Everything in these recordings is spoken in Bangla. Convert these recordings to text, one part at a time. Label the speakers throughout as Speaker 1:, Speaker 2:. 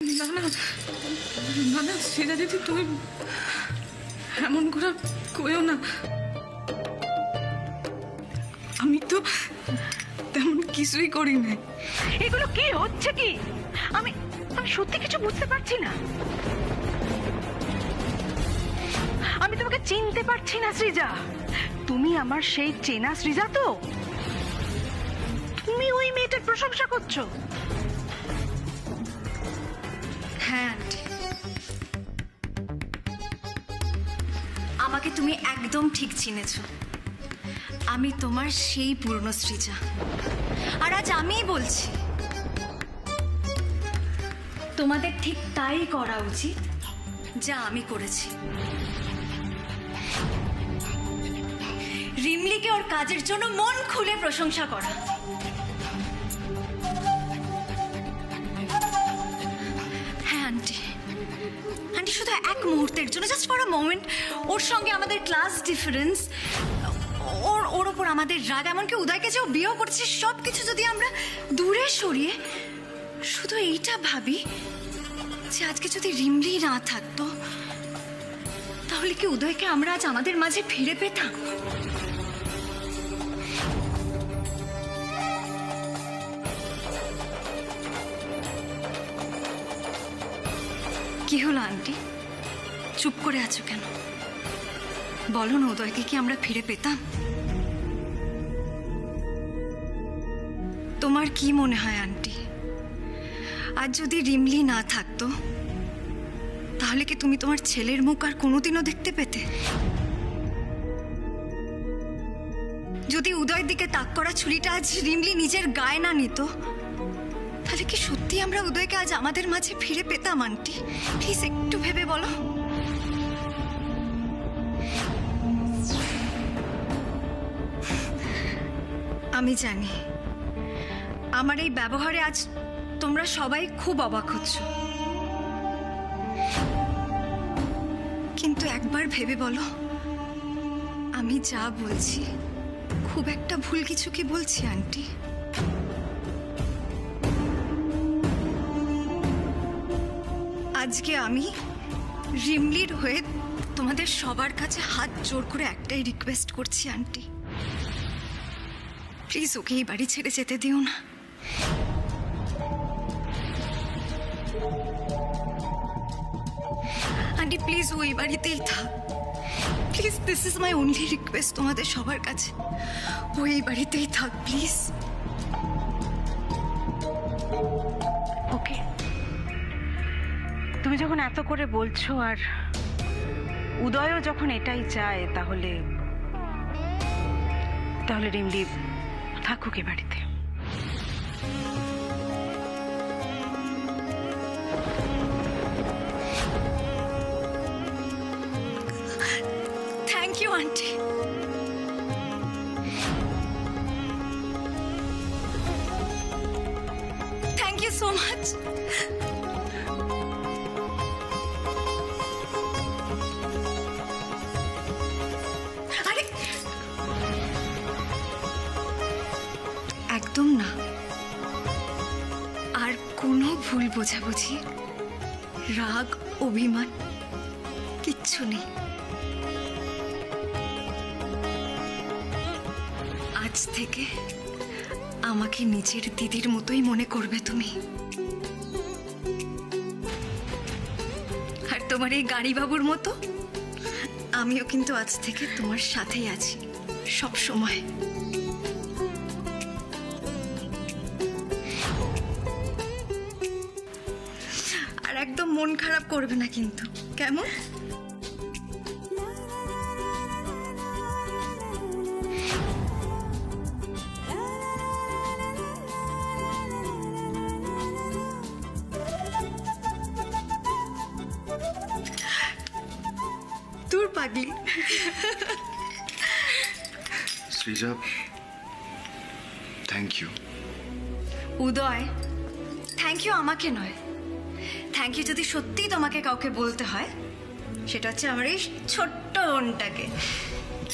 Speaker 1: না না না না শ্রীজা দিদি, তুমি এমন করে কইও না। আমি তো তেমন কিছুই করি না।
Speaker 2: এগুলো কি হচ্ছে কি? আমি আমি সত্যি কিছু বুঝতে পারছি না। আমি তোমাকে চিনতে পারছি না সৃজা। তুমি আমার সেই চেনা সৃজা তো? তুমি ওই মেয়েটার প্রশংসা করছো?
Speaker 3: হ্যাঁ আন্টি, আমাকে তুমি একদম ঠিক চিনেছো। আমি তোমার সেই পুরনো সৃজা। আর আজ আমিই বলছি, তোমাদের ঠিক তাই করা উচিত যা আমি করেছি। রিমলিকে ওর কাজের জন্য মন খুলে প্রশংসা করা। হ্যাঁ আন্টি, আন্টি শুধু এক মুহূর্তের জন্য, জাস্ট ফর আ মোমেন্ট, ওর সঙ্গে আমাদের ক্লাস ডিফারেন্স, ওর ওপর আমাদের রাগ, এমনকি উদয়কে যে ও বিয়েও করছে, সব কিছু যদি আমরা দূরে সরিয়ে শুধু এইটা ভাবি যে আজকে যদি রিমলি না থাকতো, তাহলে কি উদয়কে আমরা আজ আমাদের মাঝে ফিরে পেতাম? কি হলো আন্টি, চুপ করে আছো কেন? বলো না, উদয়কে কি আমরা ফিরে পেতাম? তোমার কি মনে হয় আন্টি, আজ যদি রিমলি না থাকতো, তাহলে কি তুমি তোমার ছেলের মুখ আর কোনোদিনও দেখতে পেতে? যদি উদয়ের দিকে তাক করা ছুরিটা আজ রিমলি নিজের গায়ে না নিত, তাহলে কি সত্যি আমরা উদয়কে আজ আমাদের মাঝে ফিরে পেতাম আন্টি? প্লিজ একটু ভেবে বলো। আমি জানি আমার এই ব্যবহারে আজ তোমরা সবাই খুব অবাক হচ্ছ, কিন্তু একবার ভেবে বলো, আমি যা বলছি খুব একটা ভুল কিছু কি বলছি আন্টি? আজকে আমি রিমলির হয়ে তোমাদের সবার কাছে হাত জোর করে একটাই রিকোয়েস্ট করছি আন্টি, প্লিজ ওকে এই বাড়ি ছেড়ে যেতে দিও না। আন্টি প্লিজ, ও এই বাড়িতেই থাক। Please, this is my only request তোমাদের সবার কাছে। ও এই বাড়িতেই থাক প্লিজ।
Speaker 2: ওকে, তুমি যখন এত করে বলছো আর উদয়ও যখন এটাই চায়, তাহলে রিমলি থাকুক এ বাড়িতে।
Speaker 3: Thank you aunty. Thank you so much. আরে একদম না, আর কোনো ভুল বোঝাবুঝি, রাগ, অভিমান কিচ্ছু নেই। আজ থেকে আমাকে নিজের দিদির মতোই মনে করবে তুমি। আর তোমার এই গাড়ি বাবুর মতো আমিও কিন্তু আজ থেকে তোমার সাথেই আছি সব সময়। আর একদম মন খারাপ করবে না কিন্তু, কেমন? তোর পাগলি।
Speaker 4: Srija, thank you.
Speaker 3: Uday, thank you আমাকে নয়, থ্যাংক ইউ যদি সত্যিই তোমাকে কাউকে বলতে হয়, সেটা হচ্ছে আমার এই ছোট্ট বোনটাকে।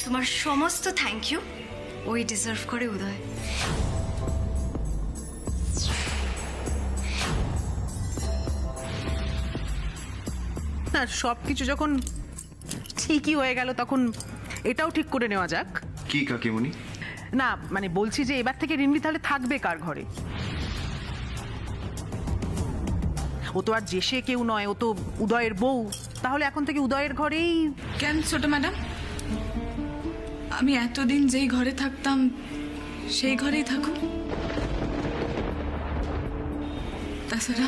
Speaker 3: তোমার সমস্ত থ্যাংক ইউ ওই ডিজার্ভ করে উদয়।
Speaker 4: না, সব কিছু যখন ঠিকই হয়ে গেল তখন এটাও ঠিক করে নেওয়া যাক।
Speaker 5: কি কাকিমণি?
Speaker 4: না মানে বলছি যে এবার থেকে রিমলি তাহলে থাকবে কার ঘরে? ও তো আর যে সে কেউ নয়, ও তো উদয়ের বউ। তাহলে এখন থেকে উদয়ের ঘরেই।
Speaker 1: কেন ছোট ম্যাডাম, আমি এতদিন যেই ঘরে থাকতাম সেই ঘরেই থাকুক। তাছাড়া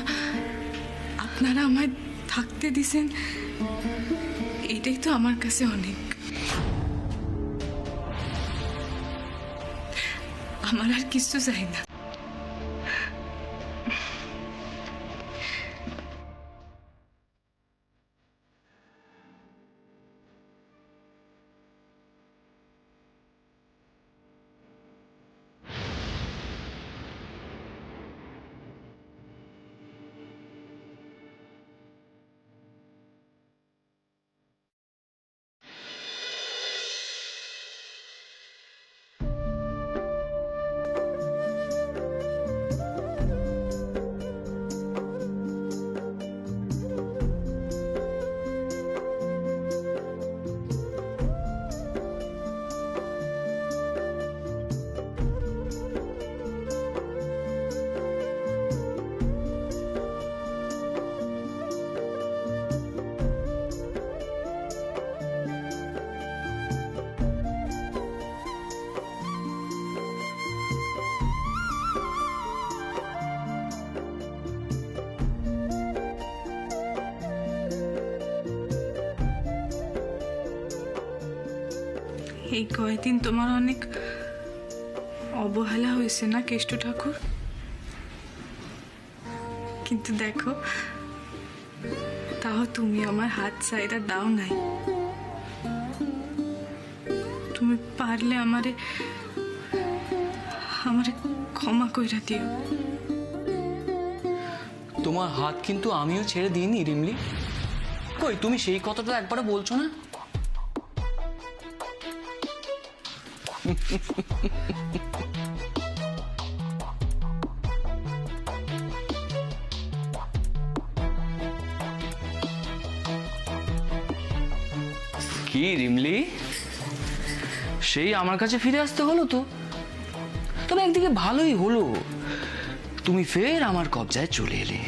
Speaker 1: আপনারা আমায় থাকতে দিছেন, এইটাই তো আমার কাছে অনেক। আমার আর কিছু চাই না। এই কয়দিন তোমার অনেক অবহেলা হয়েছে না কেষ্টু ঠাকুর? কিন্তু দেখো, তাও তুমি আমার হাত ছাইড়া দাও নাই। তুমি পারলে আমারে ক্ষমা কইরা দিও।
Speaker 6: তোমার হাত কিন্তু আমিও ছেড়ে দিইনি রিমলি। কই তুমি সেই কথাটা একবারও বলছো না? কি রিমলি, সেই আমার কাছে ফিরে আসতে হলো তো? তবে একদিকে ভালোই হলো, তুমি ফের আমার কবজায় চলে এলে।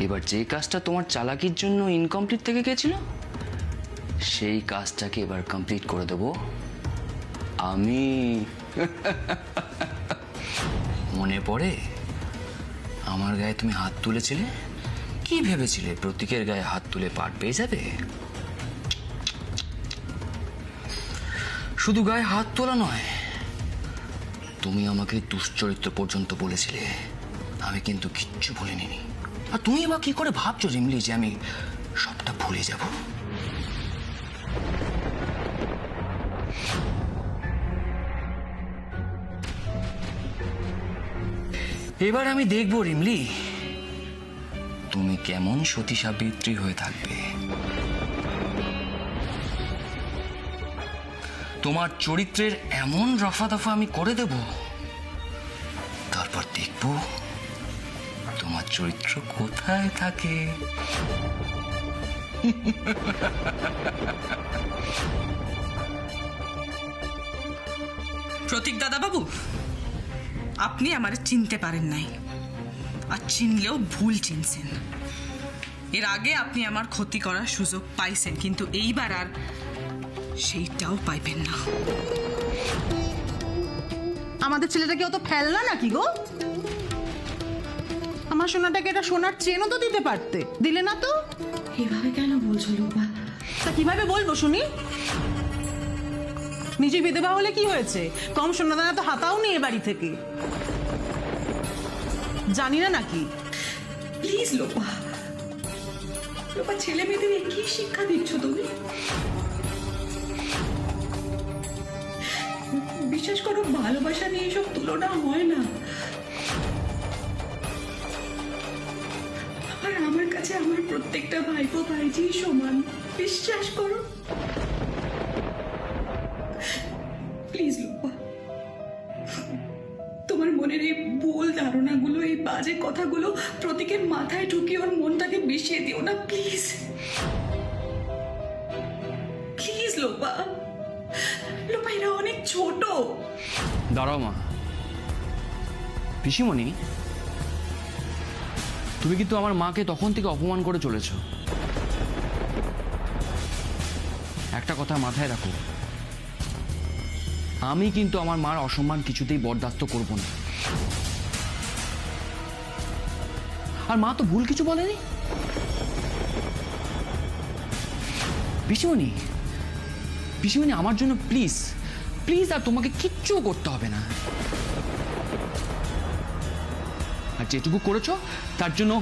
Speaker 6: এবার যে কাজটা তোমার চালাকির জন্য ইনকমপ্লিট থেকে গেছিল, সেই কাজটাকে এবার কমপ্লিট করে দেব আমি। মনে পড়ে আমার গায়ে তুমি হাত তুলেছিলে? কি ভেবেছিলে প্রতীকের গায়ে হাত তুলে পার পেয়ে যাবে? শুধু গায়ে হাত তোলা নয়, তুমি আমাকে দুশ্চরিত্র পর্যন্ত বলেছিলে। আমি কিন্তু কিচ্ছু ভুলিনি। আর তুমি বা কি করে ভাবছো রিমলি যে আমি সবটা ভুলে যাব? এবার আমি দেখবো রিমলি তুমি কেমন সতী সাবিত্রী হয়ে থাকবে। তোমার চরিত্রের এমন রফা দফা আমি করে দেব, তারপর দেখব তোমার চরিত্র কোথায় থাকে।
Speaker 7: প্রতীক দাদা বাবু, আপনি আমারে চিনতে পারেন নাই, আর চিনলেও ভুল চিনছেন। এর আগে আপনি আমার ক্ষতি করার সুযোগ পাইছেন, কিন্তু এইবার আর সেইটাও পাইবেন না।
Speaker 4: আমাদের ছেলেটাকে অত ফেলনা নাকি গো? আমার সোনাটাকে এটা সোনার চেনও তো দিতে পারতে, দিলে না তো।
Speaker 1: এভাবে কেন বলছো লোপা?
Speaker 4: তা কিভাবে বলবো শুনি? নিজে বিধবা হলে কি হয়েছে? কম সোনাদানা তো হাতাও নি এ বাড়ি থেকে। জানি না নাকি?
Speaker 7: প্লিজ লোপা, লোপা ছেলে মেয়েদের কি শিক্ষা দিচ্ছ তুমি? বিশ্বাস করো, ভালোবাসা নিয়ে এসব তুলনা হয় না। আর আমার কাছে আমার প্রত্যেকটা ভাইপো ভাইজি সমান, বিশ্বাস করো। প্লিজ লোপা, তোমার মনের এই ভুল ধারণাগুলো, এই বাজে কথাগুলো প্রতীকের মাথায় ঢুকিয়ে ওর মনটাকে
Speaker 1: মিশিয়ে দিও না প্লিজ, প্লিজ লোপা। লোপা এরা অনেক ছোট।
Speaker 6: দাঁড়াও মা। পিসিমণি, তুমি কিন্তু আমার মাকে তখন থেকে অপমান করে চলেছ। একটা কথা মাথায় রাখো, আমি কিন্তু আমার মার অসম্মান কিছুতেই বরদাস্ত করব না। আর মা তো ভুল কিছু বলেনি। পিসিমণি, পিসিমণি আমার জন্য প্লিজ প্লিজ, আর তোমাকে কিচ্ছু করতে হবে না। আর যেটুকু করেছো তার জন্য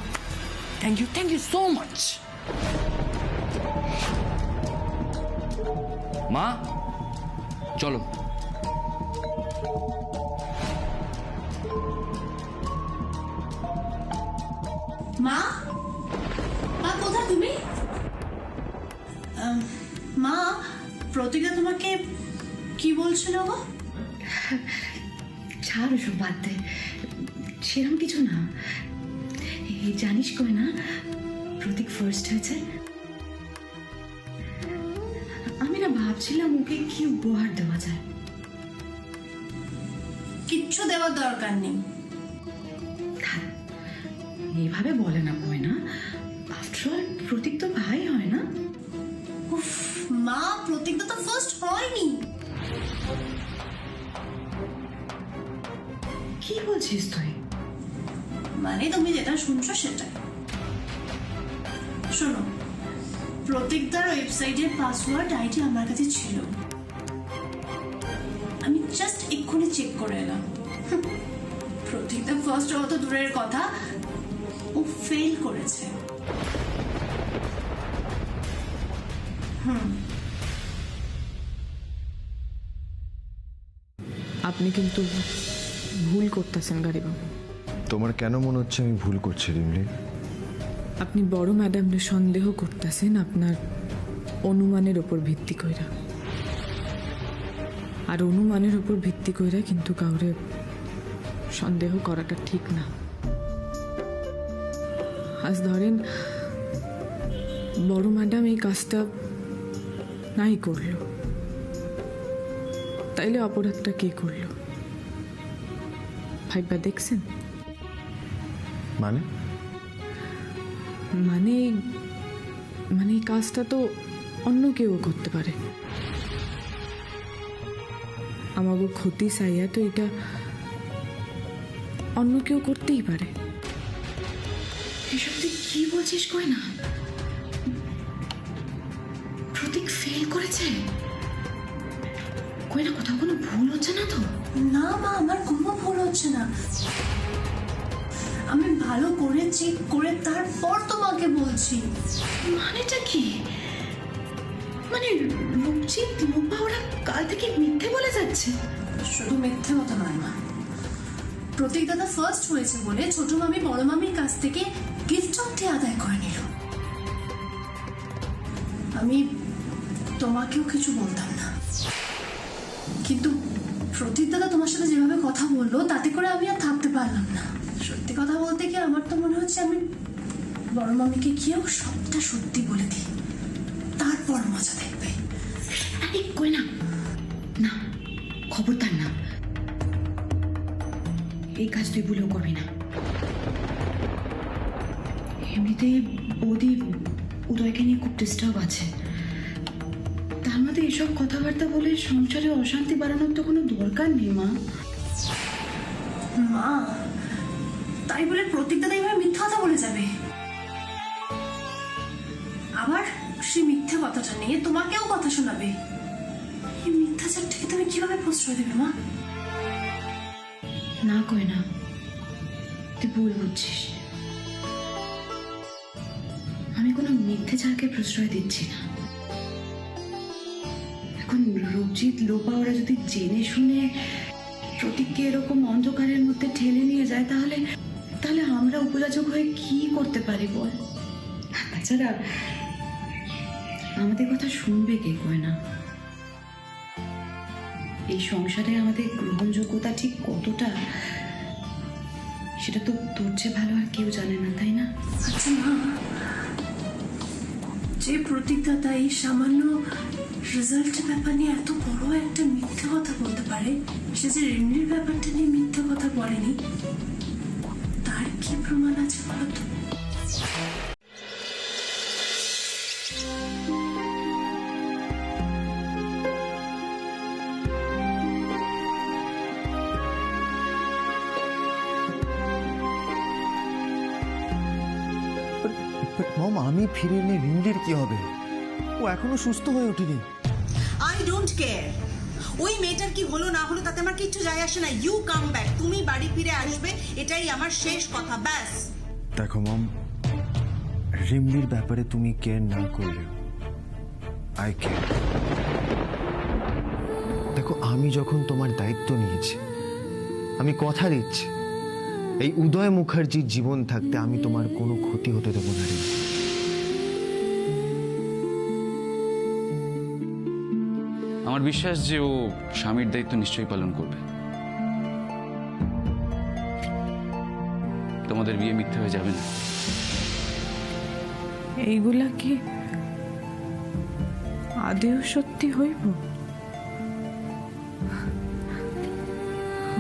Speaker 6: থ্যাংক ইউ সো মাচ। মা চলো।
Speaker 5: মা, মা কোথায় তুমি? মা, প্রতিজ্ঞা তোমাকে কি বলছিল গো?
Speaker 8: ছাড় ওসব বাদ দে, সেরকম কিছু না। এই জানিস কই না প্রতীক ফার্স্ট হয়েছে। আমি না ভাবছিলাম ওকে কি উপহার দেওয়া যায়।
Speaker 5: কিচ্ছু দেওয়ার দরকার নেই।
Speaker 8: থাক, এইভাবে বলে না না, আফটার অল প্রতীক তো ভাই হয় না।
Speaker 5: উফ, মা, প্রতিজ্ঞা তো ফার্স্ট হয়নি।
Speaker 8: কি বলছিস তুই?
Speaker 5: মানে তুমি যেটা শুনছো সেটাই। শোনো, প্রতীকদার ওয়েবসাইটের পাসওয়ার্ড আইডি আমার কাছে ছিল। আমি জাস্ট এক্ষুনি চেক করে এলাম। প্রতীকদা ফার্স্ট হওয়া তো দূরের কথা, ও ফেল করেছে।
Speaker 1: আপনি কিন্তু ভুল করতেছেন গাড়িবাবু।
Speaker 9: তোমার কেন মনে হচ্ছে আমি ভুল করছি রিমলি?
Speaker 1: আপনি বড় ম্যাডামকে সন্দেহ করতেছেন আপনার অনুমানের উপর ভিত্তি কইরা। আর অনুমানের উপর ভিত্তি কইরা কিন্তু কাউরে সন্দেহ করাটা ঠিক না। আজ ধরেন বড় ম্যাডাম এই কাজটা নাই করলো, তাইলে অপরাধটা কে করলো ভাইবা দেখছেন?
Speaker 9: মানে
Speaker 1: মানে মানে এই কাজটা তো অন্য কেউ করতে পারে। আমাকে ক্ষতি চাইয়া তো এটা অন্য কেউ করতেই পারে।
Speaker 8: এসব তুই কি বলছিস কই না? প্রতীক ফেল করেছে কই না? কোথাও কোনো ভুল হচ্ছে না তো?
Speaker 5: না মা, আমার কোনো ভুল হচ্ছে না। আমি ভালো করে চেক করে তারপর তোমাকে বলছি।
Speaker 8: মানেটা কি? মানে রূপজিৎ, লোপা ওরা কাল থেকে মিথ্যে বলে যাচ্ছে?
Speaker 5: শুধু মিথ্যে কথা নয় মা, প্রতীক দাদা ফার্স্ট হয়েছে বলে ছোট মামি বড় মামির কাছ থেকে গিফট অব্দি আদায় করে নিল। আমি তোমাকেও কিছু বলতাম না, কিন্তু প্রতীক দাদা তোমার সাথে যেভাবে কথা বললো তাতে করে আমি আর থাকতে পারলাম না। সত্যি কথা বলতে কি, আমার তো মনে হচ্ছে আমি বড় মামিকে গিয়েও সবটা সত্যি বলে দিই, তারপর মজা দেখবে।
Speaker 8: আরে কই না, না খবরদার না, এই কাজ তুই ভুলেও করবি না। এমনিতেই বৌদি উদয়কে নিয়ে খুব ডিস্টার্ব আছে, তার মধ্যে এসব কথাবার্তা বলে সংসারে অশান্তি বাড়ানোর তো কোনো দরকার নেই মা।
Speaker 5: মা, তাই বলে প্রতীক দাদা এভাবে মিথ্যা কথা বলে যাবে? আবার সেই মিথ্যে কথাটা নিয়ে তোমাকেও কথা শোনাবে। এই মিথ্যাচারটাকে তুমি কিভাবে প্রশ্রয় দেবে মা?
Speaker 8: না কই না, তুই ভুল বুঝছিস। আমি কোনো মিথ্যেচারকে প্রশ্রয় দিচ্ছি না। এখন রূপজিৎ, লোপা ওরা যদি জেনে শুনে প্রতীককে এরকম অন্ধকারের মধ্যে ঠেলে নিয়ে যায়, তাহলে তাহলে আমরা উপযাচক হয়ে কি করতে পারি বল? তাছাড়া আমাদের কথা শুনবে কে কয় না? এই সংসারে আমাদের গ্রহণযোগ্যতা ঠিক কতটা সেটা তো তোর চেয়ে ভালো আর কেউ জানে না, তাই না?
Speaker 5: আচ্ছা মা, যে প্রতীকদাতা এই সামান্য রেজাল্টের ব্যাপার নিয়ে এত বড় একটা মিথ্যে কথা বলতে পারে, সে যে রিমলির ব্যাপারটা নিয়ে মিথ্যে কথা বলেনি, তার কি প্রমাণ আছে বলতো?
Speaker 9: মম, আমি ফিরে এলে রিমলির কি হবে? ও এখনো সুস্থ হয়ে ওঠেনি।
Speaker 10: আই ডোন্ট কেয়ার ওই মেয়েটার কি হলো না হলো তাতে আমার কিচ্ছু যায় আসে না। ইউ কাম ব্যাক, তুমি বাড়ি ফিরে আসবে, এটাই আমার শেষ কথা, ব্যাস।
Speaker 9: দেখো মম, রিমলির ব্যাপারে তুমি কেয়ার না করলেও আই কেয়ার। দেখো, আমি যখন তোমার দায়িত্ব নিয়েছি, আমি কথা দিচ্ছি এই উদয় মুখার্জির জীবন থাকতে আমি তোমার কোনো ক্ষতি হতে দেবো না রিমলি।
Speaker 6: আমার বিশ্বাস যে ও স্বামীর দায়িত্ব নিশ্চয়ই পালন করবে। তোমাদের বিয়ে মিথ্যে হয়ে যাবে না।
Speaker 1: এইগুলা কি আদেও সত্যি হইব?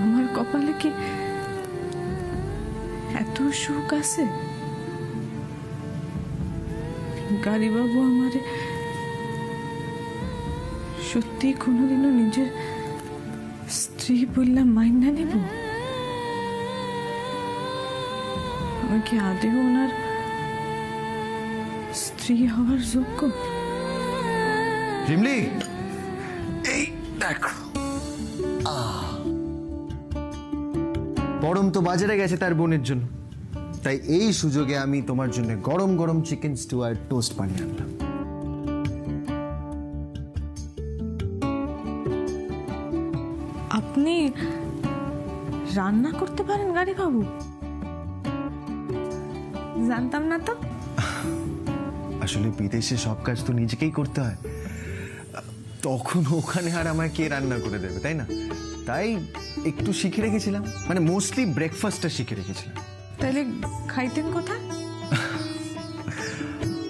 Speaker 1: আমার কপালে কি এত সুখ আছে? গাড়িবাবু আমারে সত্যি কোনোদিনও নিজের স্ত্রী বললাম মাইনা নেব? আমার কি আদেও ওনার স্ত্রী হওয়ার যোগ্য?
Speaker 9: রিমলি, এই দেখো, পরম তো বাজারে গেছে তার বোনের জন্য, তাই এই সুযোগে আমি তোমার জন্য গরম গরম চিকেন স্টু আর টোস্ট বানিয়ে আনলাম।
Speaker 1: আপনি রান্না করতে পারেন গাড়ি বাবু? জানতাম না তো।
Speaker 9: আসলে বিদেশে সব কাজ তো নিজেকেই করতে হয়, তখন ওখানে আর আমায় কে রান্না করে দেবে, তাই না? তাই একটু শিখে রেখেছিলাম, মানে মোস্টলি ব্রেকফাস্টটা শিখে রেখেছিলাম।
Speaker 1: তাহলে খাইতেন কোথা?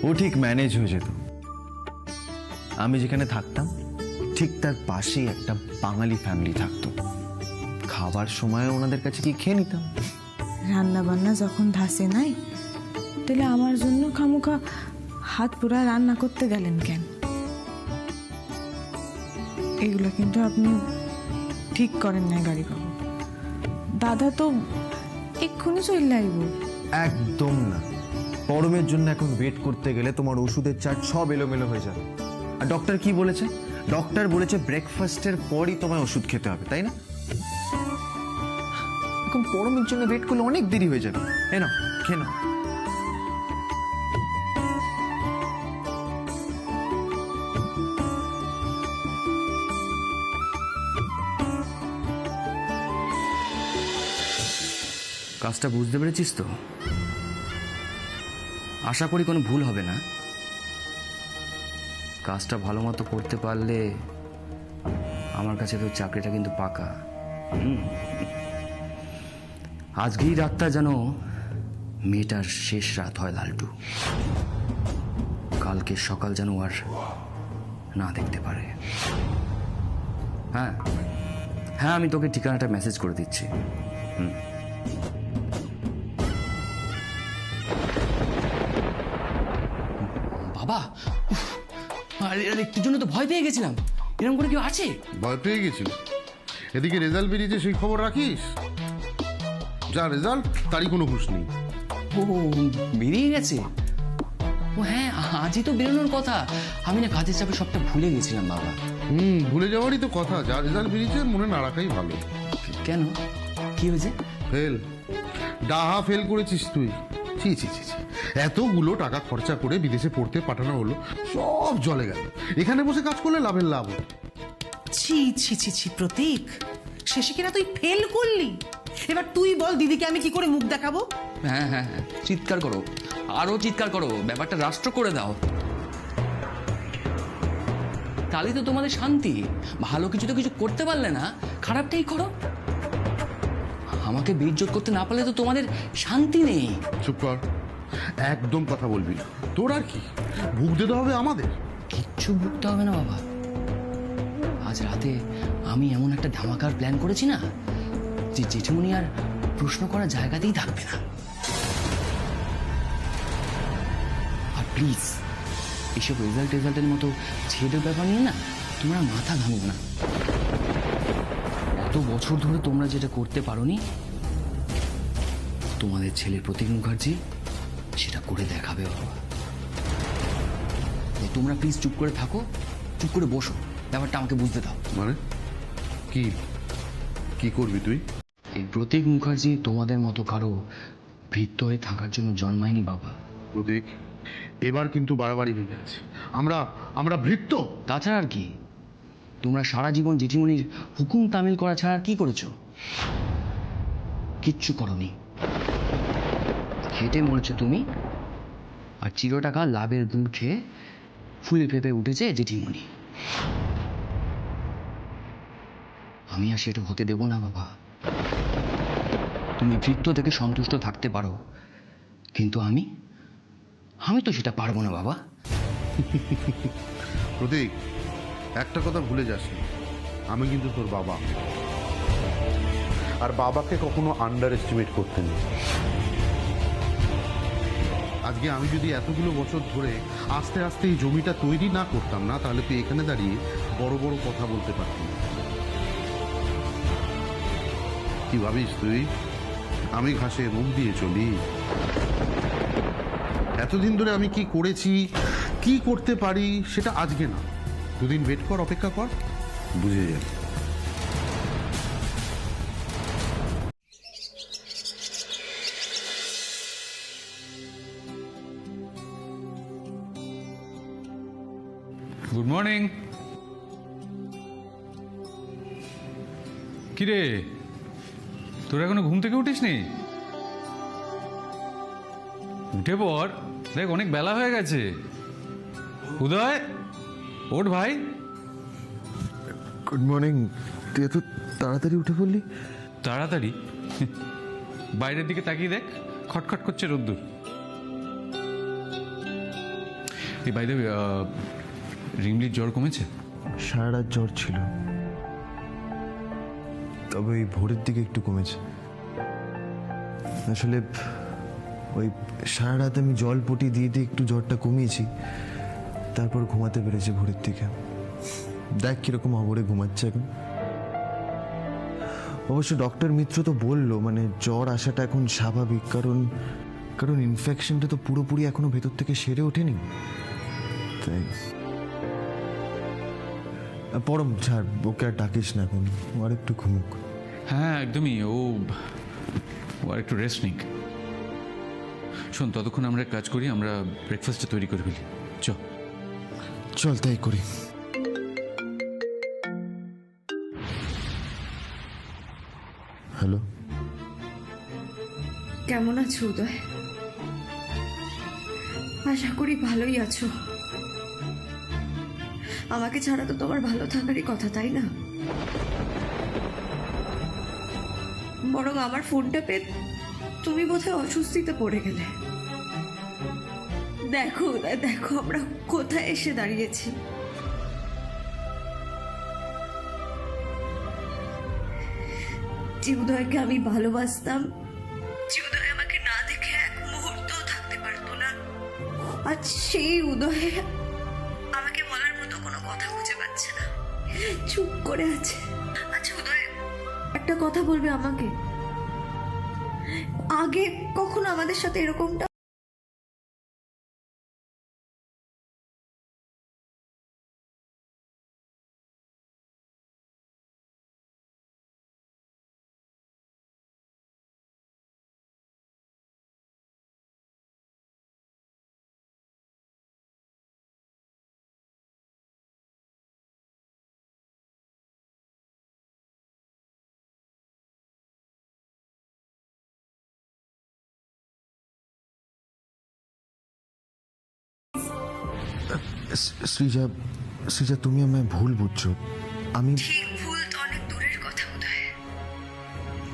Speaker 9: ও ঠিক ম্যানেজ হয়ে যেত। আমি যেখানে থাকতাম ঠিক তার পাশেই একটা বাঙালি ফ্যামিলি থাকতো, খাবার সময় ওনাদের কাছে কি খেয়ে নিতাম।
Speaker 1: রান্না বান্না যখন ধাসে নাই, তাহলে আমার জন্য খামুখা হাত পুরা রান্না করতে গেলেন কেন? এগুলো কিন্তু আপনি ঠিক করেন না গাড়ি বাবু। দাদা তো এক্ষুনি চলে আইব।
Speaker 9: একদম না, পরমের জন্য এখন ওয়েট করতে গেলে তোমার ওষুধের চার্ট সব এলোমেলো হয়ে যাবে। আর ডক্টর কি বলেছে? ডক্টর বলেছে ব্রেকফাস্টের পরই তোমায় ওষুধ খেতে হবে, তাই না? এখন পরমের জন্য ওয়েট করলে অনেক দেরি হয়ে যাবে। এ নাও, খেয়ে নাও।
Speaker 6: কাজটা বুঝতে পেরেছিস তো? আশা করি কোনো ভুল হবে না। কাজটা ভালো মতো করতে পারলে আমার কাছে তো চাকরিটা কিন্তু পাকা। আজকেই রাতটা যেন মেয়েটার শেষ রাত হয় লালটু, কালকে সকাল যেন আর না দেখতে পারে। হ্যাঁ হ্যাঁ, আমি তোকে ঠিকানাটা মেসেজ করে দিচ্ছি। বাবা, একটুর জন্য তো ভয় পেয়ে গেছিলাম। এরকম করে কেউ আছে?
Speaker 11: ভয় পেয়ে গেছিল? এদিকে রেজাল্ট বেরিয়েছে, সেই খবর রাখিস? যা রেজাল্ট, তারই কোনো হুঁশ নেই।
Speaker 6: ও বেরিয়ে গেছে? ও হ্যাঁ, আজই তো বেরোনোর কথা। আমি না কাজের চাপে সবটা ভুলে গেছিলাম বাবা।
Speaker 11: ভুলে যাওয়ারই তো কথা। যা রেজাল্ট বেরিয়েছে মনে না রাখাই ভালো।
Speaker 6: কেন, কি হয়েছে?
Speaker 11: ফেল, ডাহা ফেল করেছিস তুই। ছি ছি ছি ছি, এতগুলো টাকা খরচা করে বিদেশে পড়তে পাঠানো হলো, সব জলে গেল। এখানে বসে কাজ করলে লাভের লাভ।
Speaker 10: ছি ছি ছি ছি প্রতীক, শেষে কিনা তুই ফেল করলি। এবার তুই বল দিদিকে আমি কি করে মুখ দেখাবো?
Speaker 6: হ্যাঁ হ্যাঁ হ্যাঁ, চিৎকার করো, আরো চিৎকার করো, ব্যাপারটা রাষ্ট্র করে দাও। তাহলে তো তোমাদের শান্তি। ভালো কিছু তো কিছু করতে পারলে না, খারাপটাই করো। আমাকে বেইজ্জত করতে না পারলে তো তোমাদের শান্তি নেই।
Speaker 11: চুপ কর, একদম কথা বলবি না। তোর আর কি ভুগ দিতে হবে আমাদের?
Speaker 6: কিচ্ছু ভুগতে হবে না বাবা। আজ রাতে আমি এমন একটা ধামাকার প্ল্যান করেছি না, যে জেঠিমণি আর প্রশ্ন করার জায়গাতেই থাকবে না। আর প্লিজ এসব রেজাল্টের মতো ছেলেদের ব্যাপার নিয়ে না তোমরা মাথা ঘামিও না। এত বছর ধরে তোমরা যেটা করতে পারোনি, তোমাদের ছেলে প্রতীক মুখার্জি সেটা করে দেখাবে বাবা। তোমরা প্লিজ চুপ করে থাকো, চুপ করে বসো, ব্যাপারটা আমাকে বুঝতে দাও।
Speaker 11: মানে কি কি করবি তুই?
Speaker 6: এই প্রতীক মুখার্জি তোমাদের মতো কারো ভৃত্য হয়ে থাকার জন্য জন্মায়নি বাবা।
Speaker 11: প্রতীক, এবার কিন্তু বাড়াবাড়ি হয়ে যাচ্ছে। আমরা ভৃত্য?
Speaker 6: তাছাড়া আর কি? তোমরা সারা জীবন জেঠিমণির হুকুম তামিল করা ছাড়া আর কি করেছো? কিচ্ছু করনি। খেটে মরেছো তুমি, আর চিরটাকা লাভের দুধ খেয়ে ফুলে ফেপে উঠেছে জেঠিমণি। আমি আর সেটা হতে দেব না বাবা। তুমি ভৃত্য থেকে সন্তুষ্ট থাকতে পারো, কিন্তু আমি তো সেটা পারবো না বাবা।
Speaker 11: প্রতীক, একটা কথা ভুলে যাস না, আমি কিন্তু তোর বাবা, আর বাবাকে কখনো আন্ডার এস্টিমেট করতে নেই। আজকে আমি যদি এতগুলো বছর ধরে আস্তে আস্তে এই জমিটা তৈরি না করতাম না, তাহলে তুই এখানে দাঁড়িয়ে বড় বড় কথা বলতে পারতি না। কি ভাবিস তুই আমি ঘাসে মুখ দিয়ে চলি? এতদিন ধরে আমি কি করেছি, কি করতে পারি, সেটা আজকে না, দুদিন ওয়েট কর, অপেক্ষা কর, বুঝে যাবে।
Speaker 12: Good morning. কিরে, তোর এখনো ঘুম থেকে উঠিসনি? উঠে পড়, দেখ অনেক বেলা হয়ে গেছে। উদয়, ওঠ ভাই।
Speaker 9: Good morning. তুই এত তাড়াতাড়ি উঠে পড়লি?
Speaker 12: তাড়াতাড়ি? বাইরের দিকে তাকিয়ে দেখ, খটখট করছে রোদ্দুর। এই বাইরে রিমলির জ্বর কমেছে?
Speaker 9: সারা রাত জ্বর ছিল, তবে ওই ভোরের দিকে একটু কমেছে। আসলে ওই সারা রাত আমি জল পটি দিয়ে দিয়ে একটু জ্বরটা কমিয়েছি, তারপর ঘুমাতে পেরেছে ভোরের দিকে। দেখ কিরকম অবরে ঘুমাচ্ছে এখন। অবশ্য ডক্টর মিত্র তো বললো মানে জ্বর আসাটা এখন স্বাভাবিক, কারণ ইনফেকশনটা তো পুরোপুরি এখনো ভেতর থেকে সেরে ওঠেনি। তাই পরম ছাড়, ওকে আর ডাকিস না এখন, ও আর একটু ঘুমুক।
Speaker 12: হ্যাঁ একদমই, ও আর একটু রেস্ট নিক। শোন, ততক্ষণ আমরা কাজ করি, আমরা ব্রেকফাস্টটা তৈরি করে ফেলি।
Speaker 9: চল তাই করি। হ্যালো,
Speaker 8: কেমন আছো উদয়? আশা করি ভালোই আছো। আমাকে ছাড়া তো তোমার ভালো থাকারই কথা, তাই না? বরং আমার ফোনটা পেয়ে তুমি বোধহয় অস্বস্তিতে পড়ে গেলে। দেখো উদয়, দেখো আমরা কোথায় এসে দাঁড়িয়েছি। যে উদয়কে আমি ভালোবাসতাম, যে উদয় আমাকে না দেখে এক মুহূর্তও থাকতে পারতো না, আজ সেই উদয় আমাকে বলার মতো কোনো কথা খুঁজে পাচ্ছে না, চুপ করে আছে। আচ্ছা উদয়, একটা কথা বলবে আমাকে? আগে কখনো আমাদের সাথে এরকমটা
Speaker 9: সৃজা, তুমি আমায় ভুল বুঝছো। আমি
Speaker 8: ঠিক ভুল তো অনেক দূরের কথা উদয়।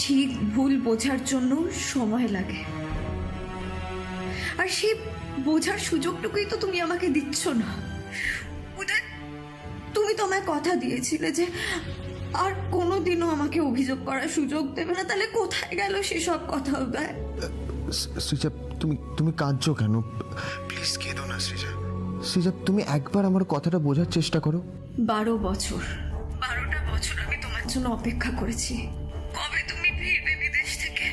Speaker 8: ঠিক ভুল বোঝার জন্য সময় লাগে, আর সেই বোঝার সুযোগটুকুই তো তুমি আমাকে দিচ্ছ না। উদয়, তুমি তো আমায় কথা দিয়েছিলে যে আর কোনোদিনও আমাকে অভিযোগ করার সুযোগ দেবে না, তাহলে কোথায় গেল সেসব কথা? উদয়,
Speaker 9: সৃজা, তুমি কাঁদছো কেন? প্লিজ কেঁদো না সৃজা। সৃজা, তুমি একবার আমার কথাটা বোঝার চেষ্টা করো।
Speaker 8: 12 বছর, 12টা বছর আমি তোমার জন্য অপেক্ষা করেছি। কবে তুমি ফিরবে বিদেশ থেকে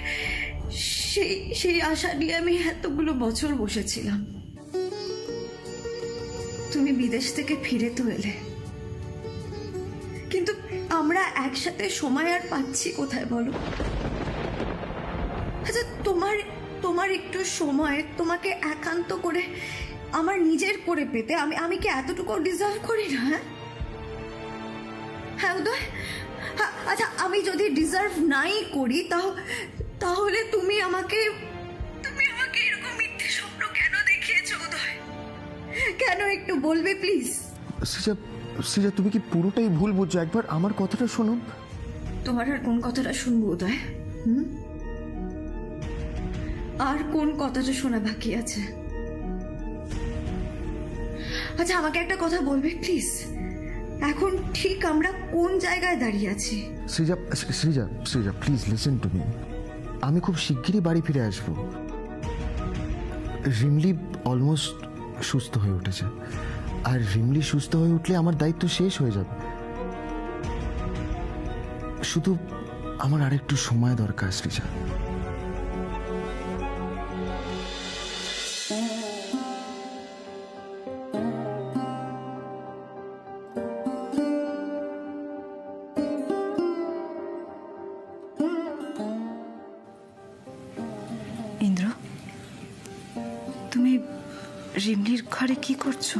Speaker 8: সেই আশা নিয়ে আমি এতগুলো বছর বসেছিলাম। তুমি বিদেশ থেকে ফিরে তো এলে, কিন্তু আমরা একসাথে সময় আর পাচ্ছি কোথায় বলো? আচ্ছা, তোমার একটু সময় তোমাকে একান্ত করে আমার নিজের করে পেতে আমি কি এতটুকু ডিজার্ভ করি না? হ্যাঁ উদয়, আচ্ছা আমি যদি ডিজার্ভ নাই করি তাহলে তুমি আমাকে এরকম মিথ্যে স্বপ্ন কেন দেখিয়েছো উদয়? কেন একটু বলবে প্লিজ?
Speaker 9: সৃজা, তুমি কি পুরোটাই ভুল বুঝছো? একবার আমার কথাটা শোনো।
Speaker 8: তোমার আর কোন কথাটা শুনবো উদয়? আর কোন কথাটা শোনা বাকি আছে? আচ্ছা আমাকে একটা কথা বলবে প্লিজ, এখন ঠিক আমরা কোন জায়গায় দাঁড়িয়ে আছি?
Speaker 9: Srija please listen to me. আমি খুব শিগগিরই বাড়ি ফিরে আসবো। রিমলি অলমোস্ট সুস্থ হয়ে উঠেছে, আর রিমলি সুস্থ হয়ে উঠলে আমার দায়িত্ব শেষ হয়ে যাবে। শুধু আমার আরেকটু সময় দরকার সৃজা।
Speaker 1: ইন্দ্র, তুমি রিমলির ঘরে কি করছো?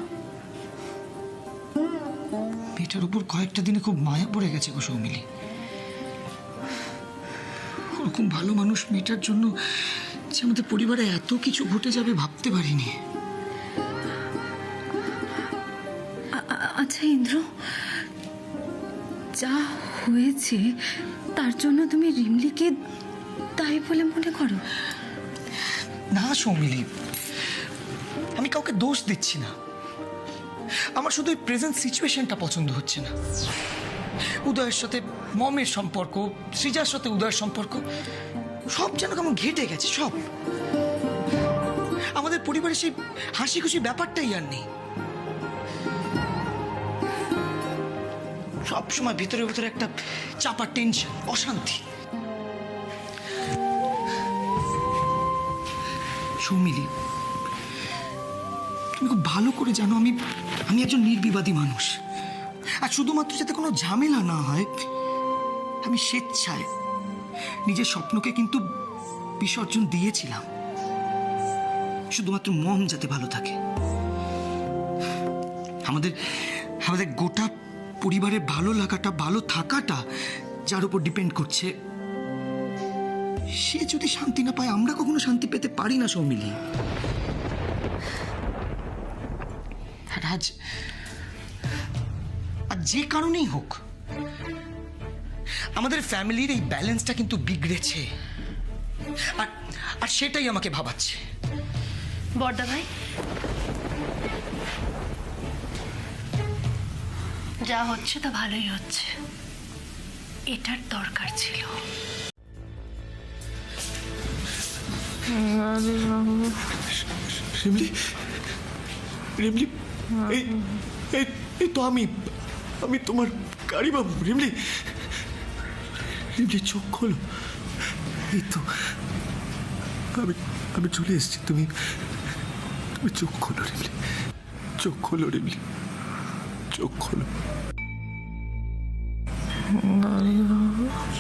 Speaker 13: মেয়েটার উপর কয়েকটা দিনে খুব মায়া পড়ে গেছে গো সৌমিলি। ওরকম ভালো মানুষ মেয়েটার জন্য যে আমাদের পরিবারে এত কিছু ঘটে যাবে ভাবতে পারিনি।
Speaker 1: আচ্ছা ইন্দ্র, যা হয়েছে তার জন্য তুমি রিমলিকে তাই বলে মনে করো?
Speaker 13: না সৌমিলি, আমি কাউকে দোষ দিচ্ছি না। আমার শুধু এই প্রেজেন্ট সিচুয়েশনটা পছন্দ হচ্ছে না। উদয়ের সাথে মমের সম্পর্ক, সৃজার সাথে উদয়ের সম্পর্ক সব যেন কেমন ঘেটে গেছে। সব আমাদের পরিবারে সেই হাসি খুশি ব্যাপারটাই আর নেই। সব সময় ভিতরে ভিতরে একটা চাপা টেনশন, অশান্তি। সৌমিলি, তুমি খুব ভালো করে জানো আমি একজন নির্বিবাদী মানুষ। আর শুধুমাত্র যাতে কোনো ঝামেলা না হয়, আমি স্বেচ্ছায় নিজের স্বপ্নকে কিন্তু বিসর্জন দিয়েছিলাম, শুধুমাত্র মন যাতে ভালো থাকে। আমাদের গোটা পরিবারের ভালো লাগাটা, ভালো থাকাটা যার উপর ডিপেন্ড করছে, সে যদি শান্তি না পায় আমরা কখনো শান্তি পেতে পারি না সৌমিলি। আজ যে কারণেই হোক আমাদের ফ্যামিলির এই ব্যালেন্সটা কিন্তু বিগড়েছে, আর সেটাই আমাকে ভাবাচ্ছে।
Speaker 2: বড়দা ভাই, যা হচ্ছে তা ভালোই হচ্ছে, এটার দরকার ছিল।
Speaker 9: রিমলি, রিমলি, এই তো আমি তোমার গাড়ি বাবু। রিমলি, চোখ খোলো। এই তো আমি চলে এসেছি। তুমি চোখ খোলো রিমলি, চোখ খোলো রিমলি, চোখ খোলো।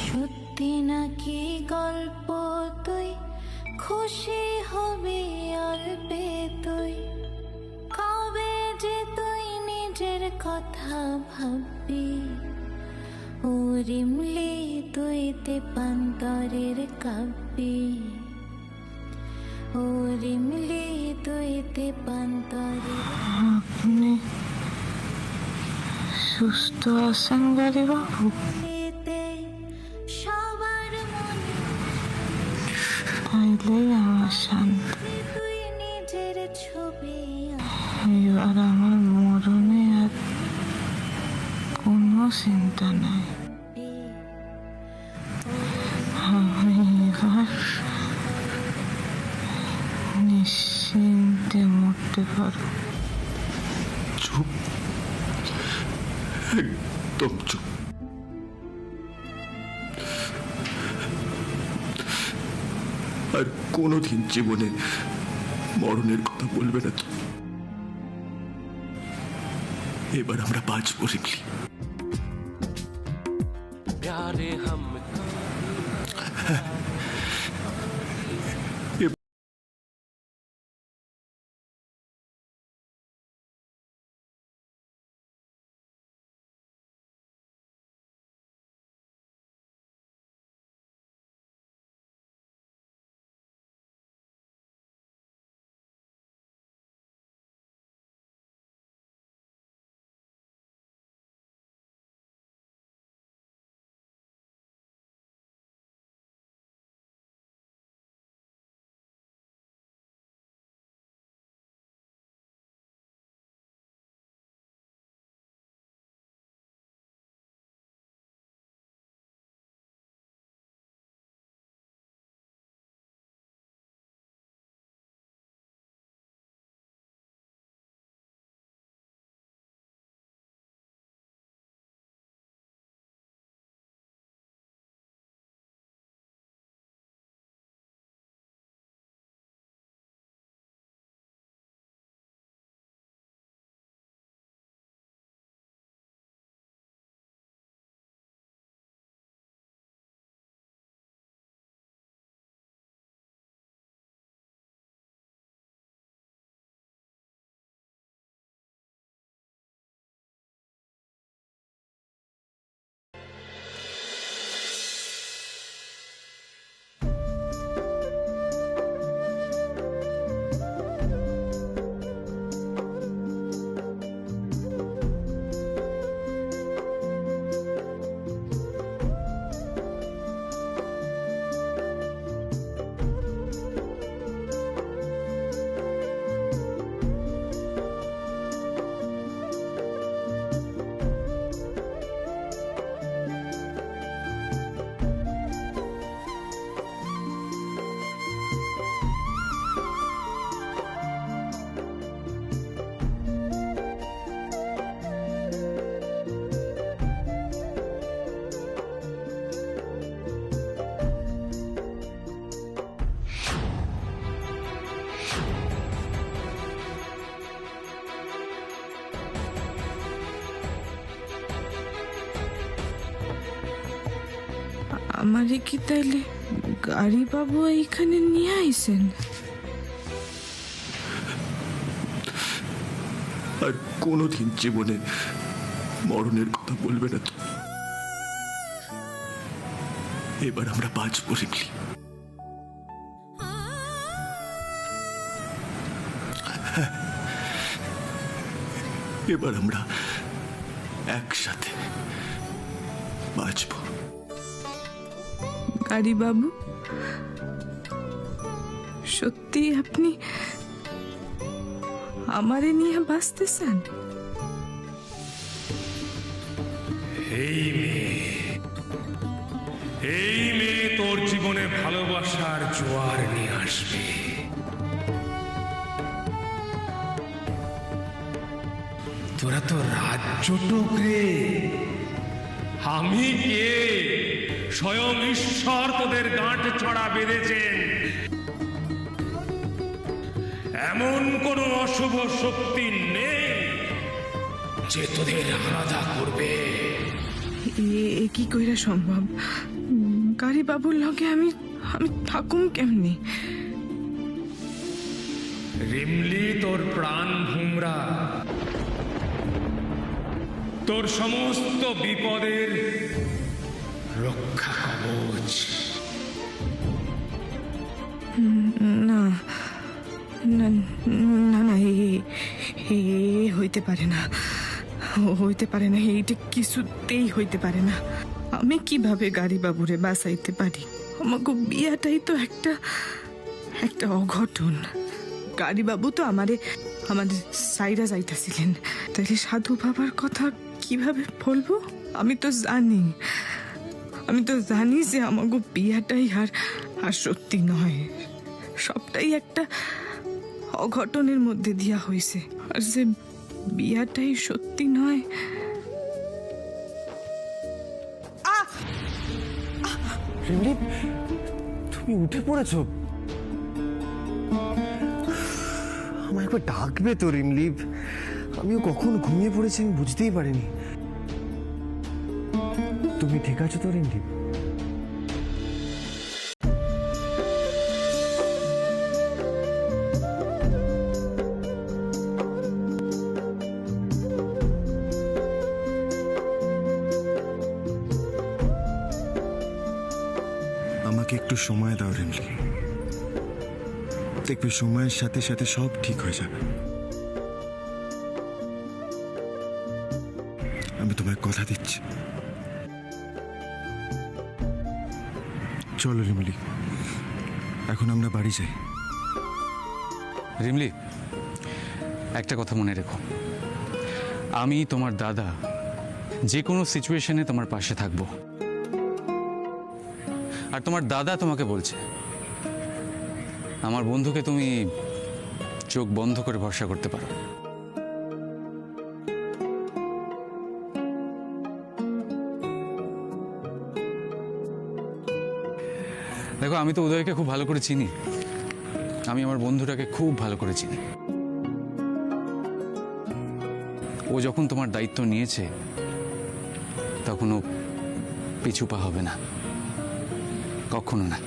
Speaker 14: সত্যি নাকি গল্প তুই খুশি হবি অল্পে তুই, কবে যে তুই নিজের কথা ভাববি। ও রিমলি তুই তেপান্তরের কাব্যি, ও রিমলি তুই তেপান্তরের।
Speaker 1: আপনি সুস্থ আছেন গাড়ি বাবু?
Speaker 14: সবার মনে
Speaker 1: তাইলেই আমার শান্তি।
Speaker 14: তুই নিজে ছবি
Speaker 1: এবার আমার মরণে আর কোনো চিন্তা নাই। আমি এবার নিশ্চিন্তে মরতে পারো।
Speaker 15: চুপ, একদম চুপ। আর কোনোদিন জীবনে মরণের কথা বলবে না তো। এবার আমরা বাঁচবো রিমলি।
Speaker 1: আমারে কি তাইলে গাড়ি বাবু এইখানে নিয়ে আইছেন?
Speaker 15: আর কোনোদিন জীবনে মরণের কথা বলবে না তো। এবার আমরা বাঁচবো রিমলি। এবার আমরা একসাথে বাঁচবো।
Speaker 1: গাড়ি বাবু, সত্যি আপনি আমারে নিয়ে বাঁচতেছেন?
Speaker 16: এই মেয়ে তোর জীবনে ভালোবাসার জোয়ার নিয়ে আসবে। তোরা তো রাজ্য টুকরে, আমি কে? স্বয়ং ঈশ্বর তোদের গাঁট ছড়া বেঁধেছেন। এমন কোন অশুভ শক্তি নেই যে তোদের আলাদা করবে।
Speaker 1: এ কি কইরা সম্ভব? গাড়ি বাবুর লগে আমি থাকুম কেমনি?
Speaker 16: রিমলি তোর প্রাণ ভুমরা, তোর সমস্ত বিপদের রক্ষা কবচ।
Speaker 1: না না না না, এ হইতে পারে না, হইতে পারে না, এইটা কিছুতেই হইতে পারে না। আমি কিভাবে গাড়ি বাবুরে বাঁচাইতে পারি? আমাকে বিয়াটাই তো একটা অঘটন। গাড়ি বাবু তো আমাদের সাইরা যাইতাছিলেন, তাইলে সাধু বাবার কথা কিভাবে বলবো? আমি তো জানি যে আমাকে বিয়াটাই আর সত্যি নয়, সবটাই একটা অঘটনের মধ্যে দিয়া হয়েছে, আর যে বিয়াটাই সত্যি নয়।
Speaker 9: রিমলি, তুমি উঠে পড়েছো? আমার একবার ডাকবে তো রিমলি? আমিও কখন ঘুমিয়ে পড়েছি আমি বুঝতেই পারিনি। তুমি ঠিক আছো তো রিমলি?
Speaker 17: আমাকে একটু সময় দাও রিমলি, দেখবে সময়ের সাথে সাথে সব ঠিক হয়ে যাবে। আমি তোমায় কথা দিচ্ছি। চলো রিমলি, এখন আমরা বাড়ি যাই।
Speaker 12: রিমলি, একটা কথা মনে রেখো, আমি তোমার দাদা যে কোনো সিচুয়েশনে তোমার পাশে থাকবো। আর তোমার দাদা তোমাকে বলছে, আমার বন্ধুকে তুমি চোখ বন্ধ করে ভরসা করতে পারো। দেখো, আমি তো উদয়কে খুব ভালো করে চিনি, আমি আমার বন্ধুটাকে খুব ভালো করে চিনি। ও যখন তোমার দায়িত্ব নিয়েছে তখন ও পিছু পা হবে না, কখনো না।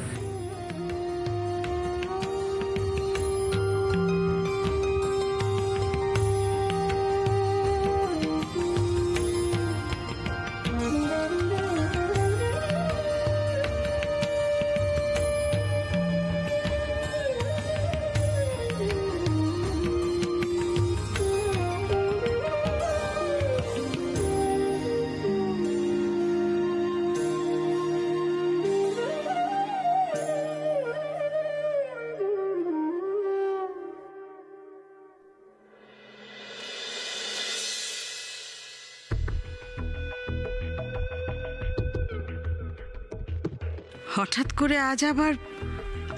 Speaker 2: হঠাৎ করে আজ আবার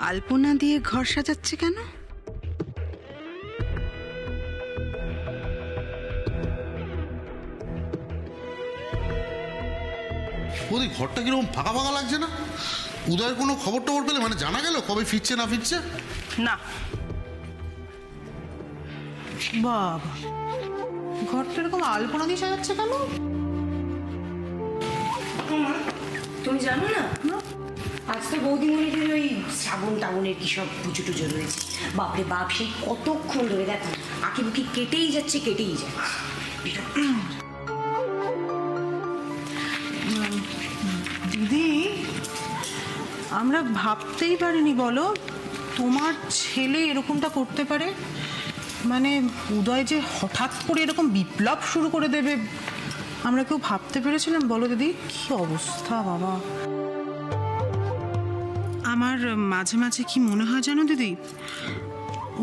Speaker 2: আলপনা দিয়ে ঘর সাজাচ্ছে কেন?
Speaker 11: ওদের ঘরটা কিরকম ফাঁকা ফাঁকা লাগছে না? উদয়ের কোনো খবর টবর পেলে, মানে জানা গেল কবে ফিরছে না ফিরছে?
Speaker 4: না। বাবা, ঘরটা এরকম আলপনা দিয়ে সাজাচ্ছে কেন?
Speaker 18: তুমি জানো না, আজ তো বৌদিমণিদের ওই শ্রাবণ টাবনের কি সব পুজো টুজো রয়েছে। বাপরে বাপ, সেই কতক্ষণ ধরে দেখো আঁকি বুকি কেটেই যাচ্ছে।
Speaker 4: দিদি, আমরা ভাবতেই পারিনি বলো তোমার ছেলে এরকমটা করতে পারে। মানে উদয় যে হঠাৎ করে এরকম বিপ্লব শুরু করে দেবে আমরা কেউ ভাবতে পেরেছিলাম বলো দিদি? কি অবস্থা বাবা। আমার মাঝে মাঝে কি মনে হয় জানো দিদি,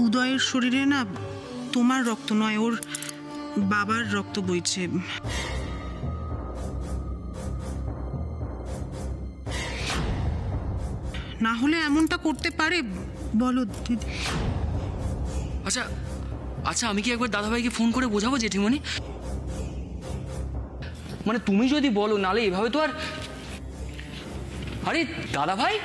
Speaker 4: উদয়ের শরীরে না তোমার রক্ত নয়, ওর বাবার রক্ত বইছে। না হলে এমনটা করতে পারে বলো দিদি?
Speaker 6: আচ্ছা আচ্ছা, আমি কি একবার দাদাভাইকে ফোন করে বোঝাবো জেঠিমণি? মানে তুমি যদি বলো, নালে এভাবে তো আর। আরে দাদাভাই,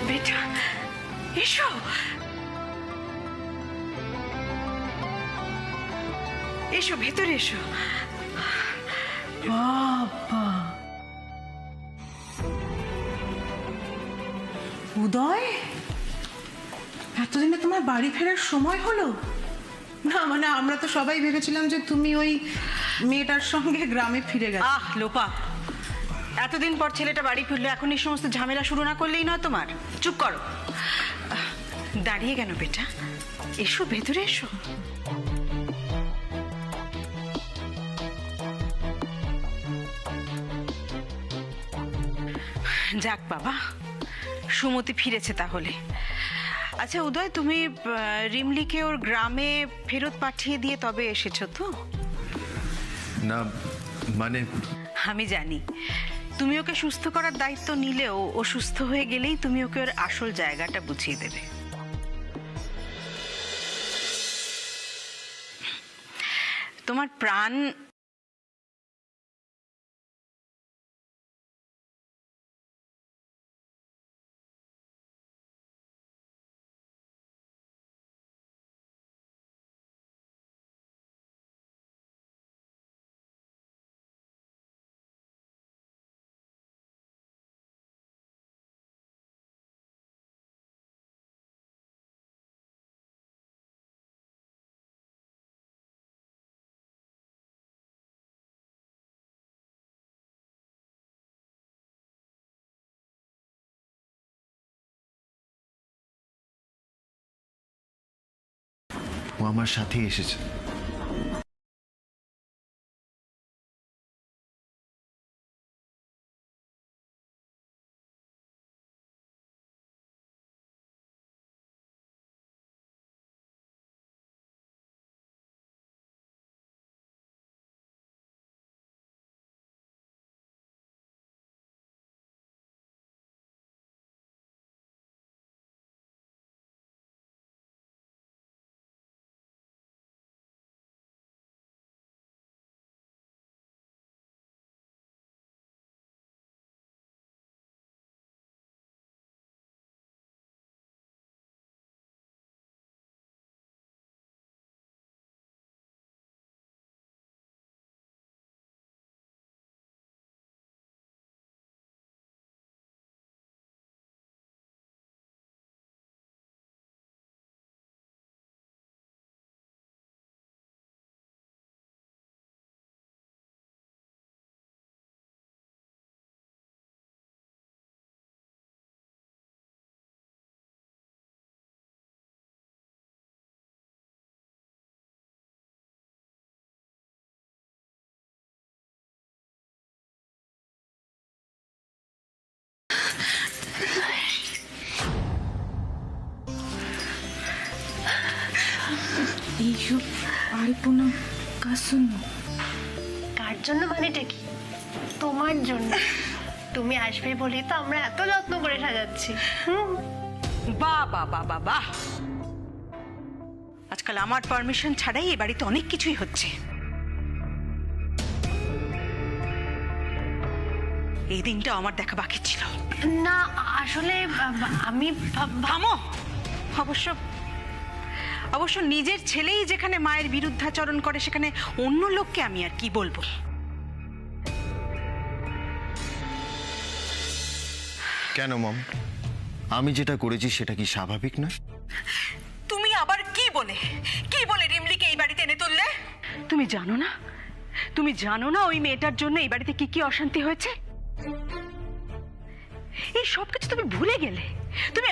Speaker 2: বেটা এসো, এসো ভেতরে এসো।
Speaker 4: বাবা, উদয়, এতদিনে তোমার বাড়ি ফেরার সময় হলো? না মানে আমরা তো সবাই ভেবেছিলাম যে তুমি ওই মেয়েটার সঙ্গে গ্রামে ফিরে গেছো।
Speaker 10: আহ লোপা, এতদিন পর ছেলেটা বাড়ি ফিরলো, এখন এই সমস্ত ঝামেলা শুরু না করলেই নয় তোমার। চুপ করো।
Speaker 2: দাঁড়িয়ে কেন বেটা? এসো, ভেতরে এসো। যাক বাবা, সুমতি ফিরেছে তাহলে। আচ্ছা উদয়, তুমি রিমলিকে ওর গ্রামে ফেরত পাঠিয়ে দিয়ে তবে এসেছো তো?
Speaker 9: না মানে
Speaker 2: আমি জানি তুমি ওকে সুস্থ করার দায়িত্ব নিলেও ও সুস্থ হয়ে গেলেই তুমি ওকে ওর আসল জায়গাটা বুঝিয়ে দেবে। তোমার প্রাণ
Speaker 9: ও আমার সাথেই এসেছে।
Speaker 1: এইসব আলপনা কার জন্য?
Speaker 5: কার জন্য মানেটা কি? তোমার জন্য। তুমি আসবে বলেই তো আমরা এত যত্ন করে সাজাচ্ছি।
Speaker 2: বাহ বাহ বাহ বাহ বাহ, আজকাল আমার পারমিশন ছাড়াই এই বাড়িতে অনেক কিছুই হচ্ছে। এই দিনটা আমার দেখা বাকি ছিল
Speaker 5: না। আসলে আমি
Speaker 2: থামো। অবশ্য নিজের ছেলেই যেখানে মায়ের বিরুদ্ধাচরণ করে সেখানে অন্য লোককে আমি আর কি বলবো।
Speaker 9: কেন মম, আমি যেটা করেছি সেটা কি স্বাভাবিক না?
Speaker 2: তুমি আবার কি বলে রিমলিকে এই বাড়িতে এনে তুললে? তুমি জানো না ওই মেয়েটার জন্য এই বাড়িতে কি কি অশান্তি হয়েছে? এই সব কিছু তুমি ভুলে গেলে? তুমি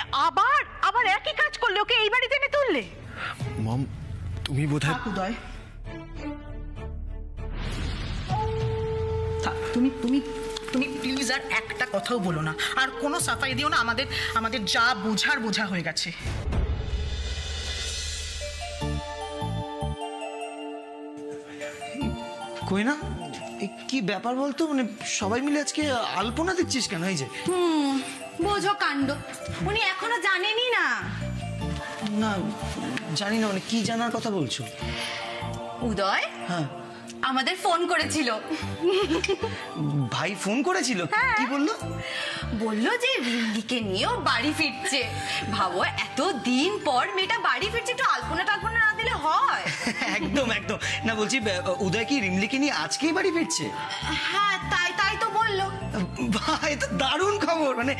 Speaker 2: আবার একই কাজ করলে, ওকে এই বাড়িতে এনে তুললে।
Speaker 9: মম তুমি বোধহয়
Speaker 4: উদয়, তুমি তুমি তুমি প্লিজ আর একটা কথাও বলো না, আর কোনো সাফাই দিও না। আমাদের যা বোঝা হয়ে গেছে।
Speaker 13: কই না, কি ব্যাপার বলতো? মানে সবাই মিলে আজকে আলপনা দিচ্ছিস কেন? এই যে
Speaker 3: বোঝো কাণ্ড, উনি এখনো জানেনই না।
Speaker 13: না জানি না, মানে কি জানার কথা বলছো?
Speaker 3: উদয়
Speaker 13: হ্যাঁ,
Speaker 3: আমাদের ফোন করেছিল।
Speaker 13: ভাই ফোন করেছিল? কি বললো?
Speaker 3: বললো যে রিঙ্গিকে নিয়েও বাড়ি ফিরছে। ভাবো, এত দিন পর মেয়েটা বাড়ি ফিরছে, একটু আলপনা টালপনা না দিলে হয়?
Speaker 13: একদম একদম। না বলছি, উদয় কি রিমলিকে নিয়ে আজকেই বাড়ি ফিরছে?
Speaker 3: হ্যাঁ, তাই তো বললো।
Speaker 13: ভাই, তো দারুণ খবর। মানে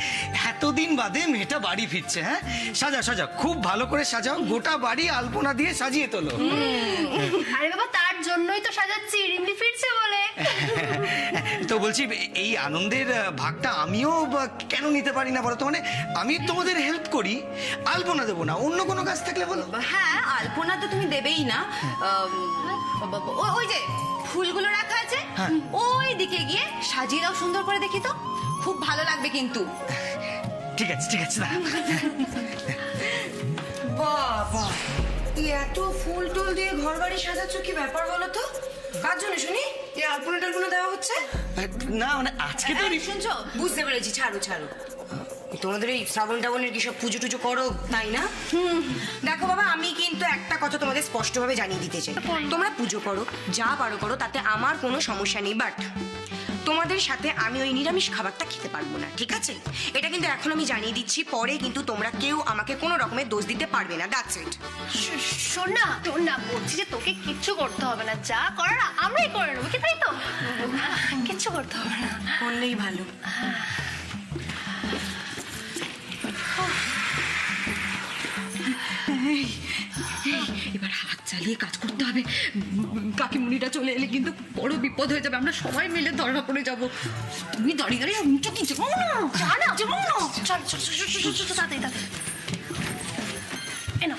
Speaker 13: এতদিন বাদে মেয়েটা বাড়ি ফিরছে। হ্যাঁ, সাজাও, খুব ভালো করে সাজাও, গোটা বাড়ি আলপনা দিয়ে সাজিয়ে তোলো।
Speaker 5: আরে বাবা, তার জন্যই তো সাজাচ্ছি, রিমলি ফিরছে বলে।
Speaker 13: তো বলছি এই আনন্দের ভাগটা আমিও কেন নিতে পারি না বলো তো? মানে আমি তোমাদের হেল্প করি, আলপনা দেবো না, অন্য কোনো কাজ থাকলে বলো।
Speaker 3: হ্যাঁ, আলপনা তো তুমি দেবেই না। ওই যে ফুলগুলো রাখা আছে, ওই দিকে গিয়ে সাজিয়ে দাও সুন্দর করে, দেখি তো, খুব ভালো লাগবে কিন্তু।
Speaker 13: ঠিক আছে ঠিক আছে।
Speaker 18: বাবা, এত ফুল টুল দিয়ে ঘর বাড়ি সাজাচ্ছ, কি ব্যাপার বলো তো? কার জন্য শুনি এই আলপনা টালপনা দেওয়া হচ্ছে?
Speaker 13: না মানে আজকে তো
Speaker 18: শুনছো, বুঝতে পেরেছি, ছাড়ো ছাড়ো। তোমাদের এই শ্রাবণ টাবণের কি সব পুজো টুজো করো, তাই না? দেখো বাবা, আমি কিন্তু একটা কথা তোমাদের স্পষ্টভাবে জানিয়ে দিতে চাই, তোমরা পুজো করো, যা পারো করো, তাতে আমার কোনো সমস্যা নেই, বাট তোমাদের সাথে আমি ওই নিরামিষ খাবারটা খেতে পারবো না, ঠিক আছে? এটা কিন্তু এখন আমি জানিয়ে দিচ্ছি, পরে কিন্তু তোমরা কেউ আমাকে কোনো রকমের দোষ দিতে পারবে না, দ্যাটস ইট।
Speaker 5: শোন না, বলছি যে তোকে কিচ্ছু করতে হবে না, যা করার আমরাই করে নেবো, কি তাই তো? কিচ্ছু করতে হবে না,
Speaker 18: করলেই ভালো।
Speaker 3: এবার হাত চালিয়ে কাজ করতে হবে, কাকিমুনিটা চলে এলে কিন্তু বড় বিপদ হয়ে যাবে, আমরা সবাই মিলে ধরা পড়ে যাব। তুমি দাঁড়িয়ে দাঁড়িয়ে শুনছো কি?
Speaker 5: চল তাড়াতাড়ি তাড়াতাড়ি। এনো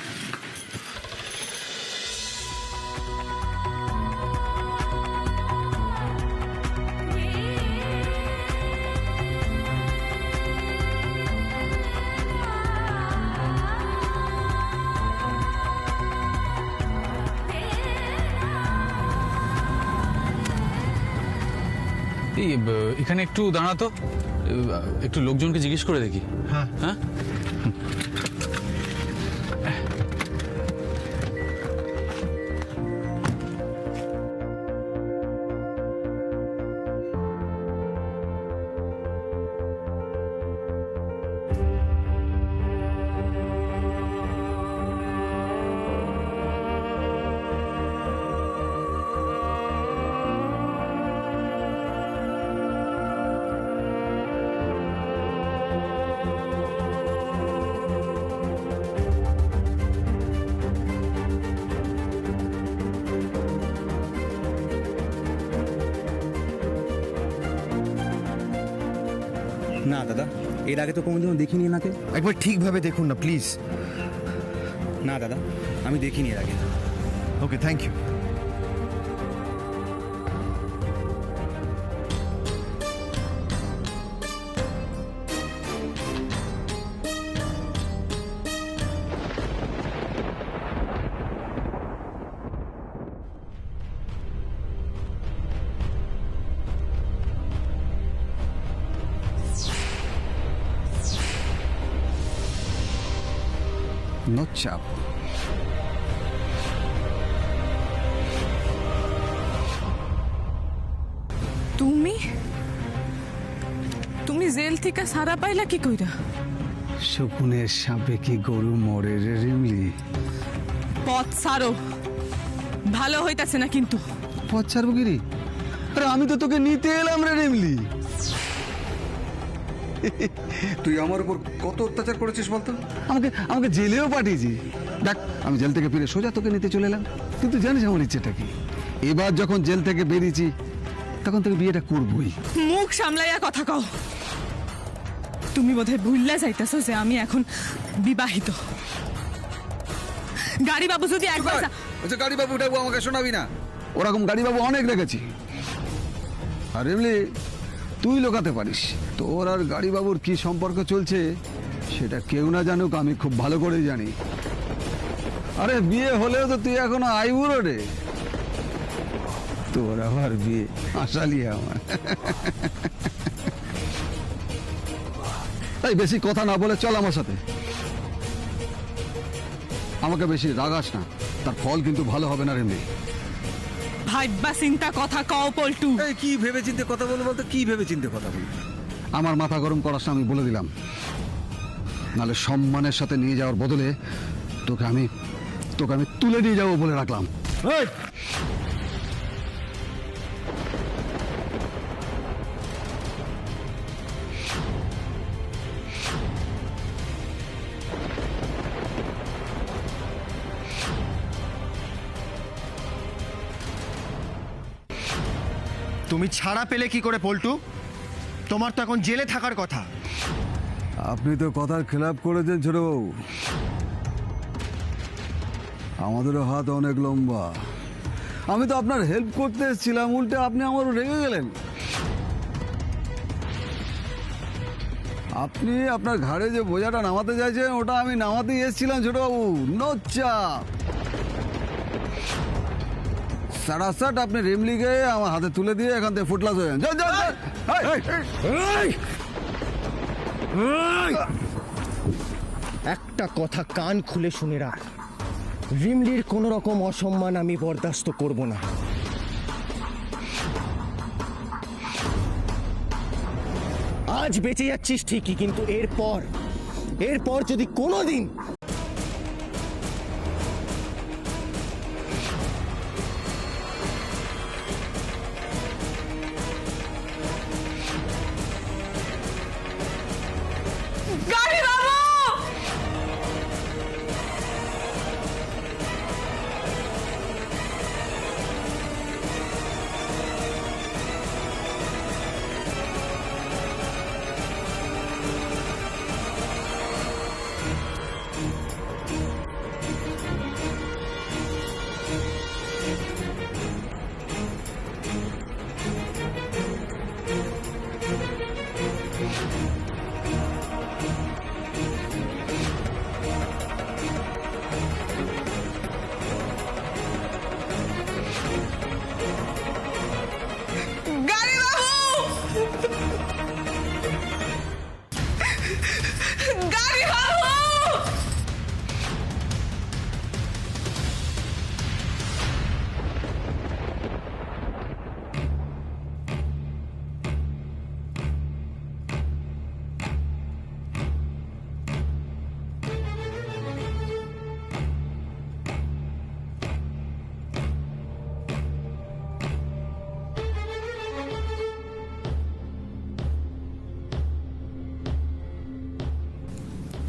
Speaker 12: এই এখানে একটু দাঁড়াতো, একটু লোকজনকে জিজ্ঞেস করে দেখি। হ্যাঁ হ্যাঁ।
Speaker 17: না দাদা, এর আগে তো কোনোদিনও দেখিনি এনাকে।
Speaker 9: একবার ঠিকভাবে দেখুন না প্লিজ।
Speaker 17: না দাদা, আমি দেখিনি এর আগে।
Speaker 9: ওকে, থ্যাংক ইউ।
Speaker 17: নো চাপ।
Speaker 1: তুমি জেল থেকে সারা পাইলা কি কইরা?
Speaker 19: শকুনের সাপে কি গরু মরে রে রিমলি?
Speaker 1: পথ সারো, ভালো হইতাছে না কিন্তু।
Speaker 19: পথ ছাড়বো গিরি? আরে আমি তো তোকে নিতে এলাম রে রিমলি। তুই আমার উপর কত অত্যাচার করেছিস বলতো? আমাকে জেলেও পাঠিয়েছি। দেখ, আমি জেল থেকে ফিরে সোজা তোকে নিতে চলে এলাম। তুই তো জানিস আমার ইচ্ছেটা কি। এবার যখন জেল থেকে বেরিয়েছি তখন তোকে বিয়েটা করবই।
Speaker 1: মুখ সামলাইয়া কথা কও। তুমি বোধহয় ভুললা যাইতেছো যে আমি এখন বিবাহিত। গাড়ি বাবু যদি একবার
Speaker 19: গাড়ি বাবু ডাকবো, আমাকে শোনাবি না। ওরকম গাড়ি বাবু অনেক রেখেছি। আর এমনি তুই লোকাতে পারিস। তোর আর গাড়ি বাবুর কি সম্পর্ক চলছে সেটা কেউ না জানুক, আমি খুব ভালো করে জানি। আরে বিয়ে হলেও তো তুই এখনো আইবুড়ো রে। তোর আবার বিয়ে আসালি আমার। তাই বেশি কথা না বলে চল আমার সাথে। আমাকে বেশি রাগাস না, তার ফল কিন্তু ভালো হবে না রে।
Speaker 1: ভাইবা চিন্তা কথা কও পল্টু।
Speaker 19: এই কি ভেবে চিন্তে কথা বলবো বলতো? কি ভেবে চিন্তে কথা বলবো? আমার মাথা গরম করার সময় আমি বলে দিলাম, নাহলে সম্মানের সাথে নিয়ে যাওয়ার বদলে তোকে আমি তুলে নিয়ে যাবো বলে রাখলাম।
Speaker 9: তুমি ছাড়া পেলে কি করে পল্টু? তোমার তো এখন জেলে থাকার কথা।
Speaker 19: আপনি তো কথার খেলাপ করেছেন ছোটবাবু। আমাদেরও হাত অনেক লম্বা। আমি তো আপনার হেল্প করতে এসেছিলাম, উল্টে আপনি আমারও রেগে গেলেন। আপনি আপনার ঘাড়ে যে বোঝাটা নামাতে চাইছেন ওটা আমি নামাতেই এসেছিলাম ছোটবাবু। নো চাপ। সারাসাট আপনি রিমলিকে আমার হাতে তুলে দিয়ে এখান থেকে ফুটলাস হয়ে যান।
Speaker 20: একটা কথা কান খুলে শুনে রাখ, রিমলির কোনো রকম অসম্মান আমি বরদাস্ত করব না। আজ বেঁচে যাচ্ছিস ঠিকই, কিন্তু এরপর যদি কোনোদিন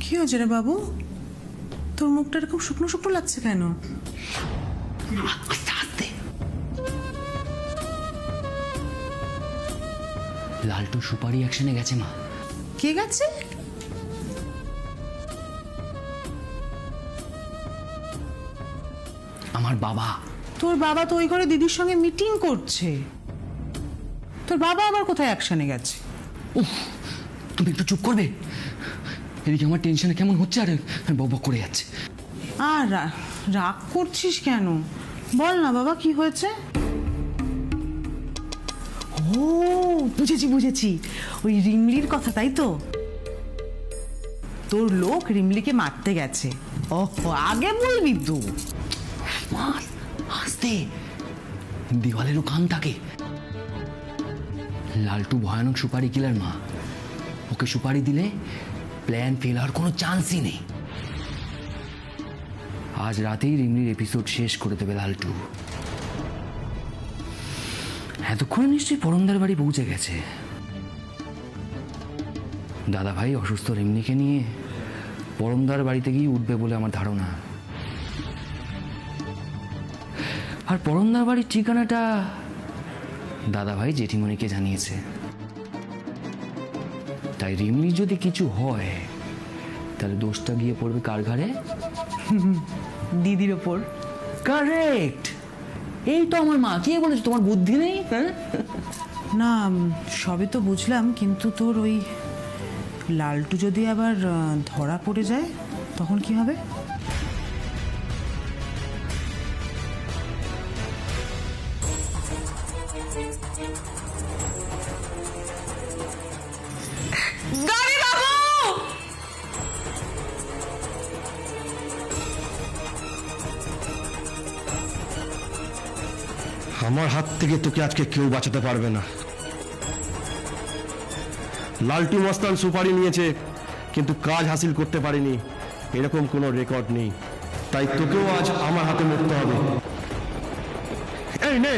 Speaker 4: কি হয়েছে রে বাবু? তোর মুখটা এরকম শুকনো শুকনো লাগছে কেন?
Speaker 6: লালটু সুপারি অ্যাকশনে গেছে মা।
Speaker 4: কে গেছে?
Speaker 6: আমার বাবা।
Speaker 4: তোর বাবা তো ওই ঘরে দিদির সঙ্গে মিটিং করছে। তোর বাবা আবার কোথায় অ্যাকশনে গেছে?
Speaker 6: উফ, তুমি একটু চুপ করবে? এদিকে আমার টেনশনে কেমন হচ্ছে আর বক বক করে যাচ্ছে।
Speaker 4: আর রাগ করছিস কেন? বল না বাবা, কি হয়েছে? ও বুঝেছি, ওই রিমলির কথা, তাই তো? তোর লোক রিমলিকে মারতে গেছে। ওহো, আগে বলবি তো।
Speaker 6: আস্তে, দেওয়ালেরও কান থাকে। লালটু ভয়ানক সুপারি কিলার মা। ওকে সুপারি দিলে প্ল্যান ফেল হওয়ার কোনো চান্সই নেই। আজ রাতেই রিমলির এপিসোড শেষ করে দেবে লালটু। এতক্ষণে নিশ্চয়ই পরমদার বাড়ি পৌঁছে গেছে। দাদা ভাই অসুস্থ রিমলিকে নিয়ে পরমদার বাড়িতে গিয়ে উঠবে বলে আমার ধারণা। আর পরমদার বাড়ির ঠিকানাটা দাদা ভাই জেঠিমণিকে জানিয়েছে। তাই রিমলি যদি কিছু হয় তাহলে দোষটা গিয়ে পড়বে কার ঘাড়ে?
Speaker 4: দিদির ওপর।
Speaker 6: কারেক্ট। এই তো আমার মা কে বলেছে তোমার বুদ্ধি নেই?
Speaker 4: না, সবে তো বুঝলাম, কিন্তু তোর ওই লালটু যদি আবার ধরা পড়ে যায় তখন কি হবে?
Speaker 20: আমার হাত থেকে তোকে আজকে কেউ বাঁচাতে পারবে না। লালটু মস্তান সুপারি নিয়েছে কিন্তু কাজ হাসিল করতে পারেনি, এরকম কোনো রেকর্ড নেই। তাই তোকেও আজ আমার হাতে মরতে হবে। এই নে।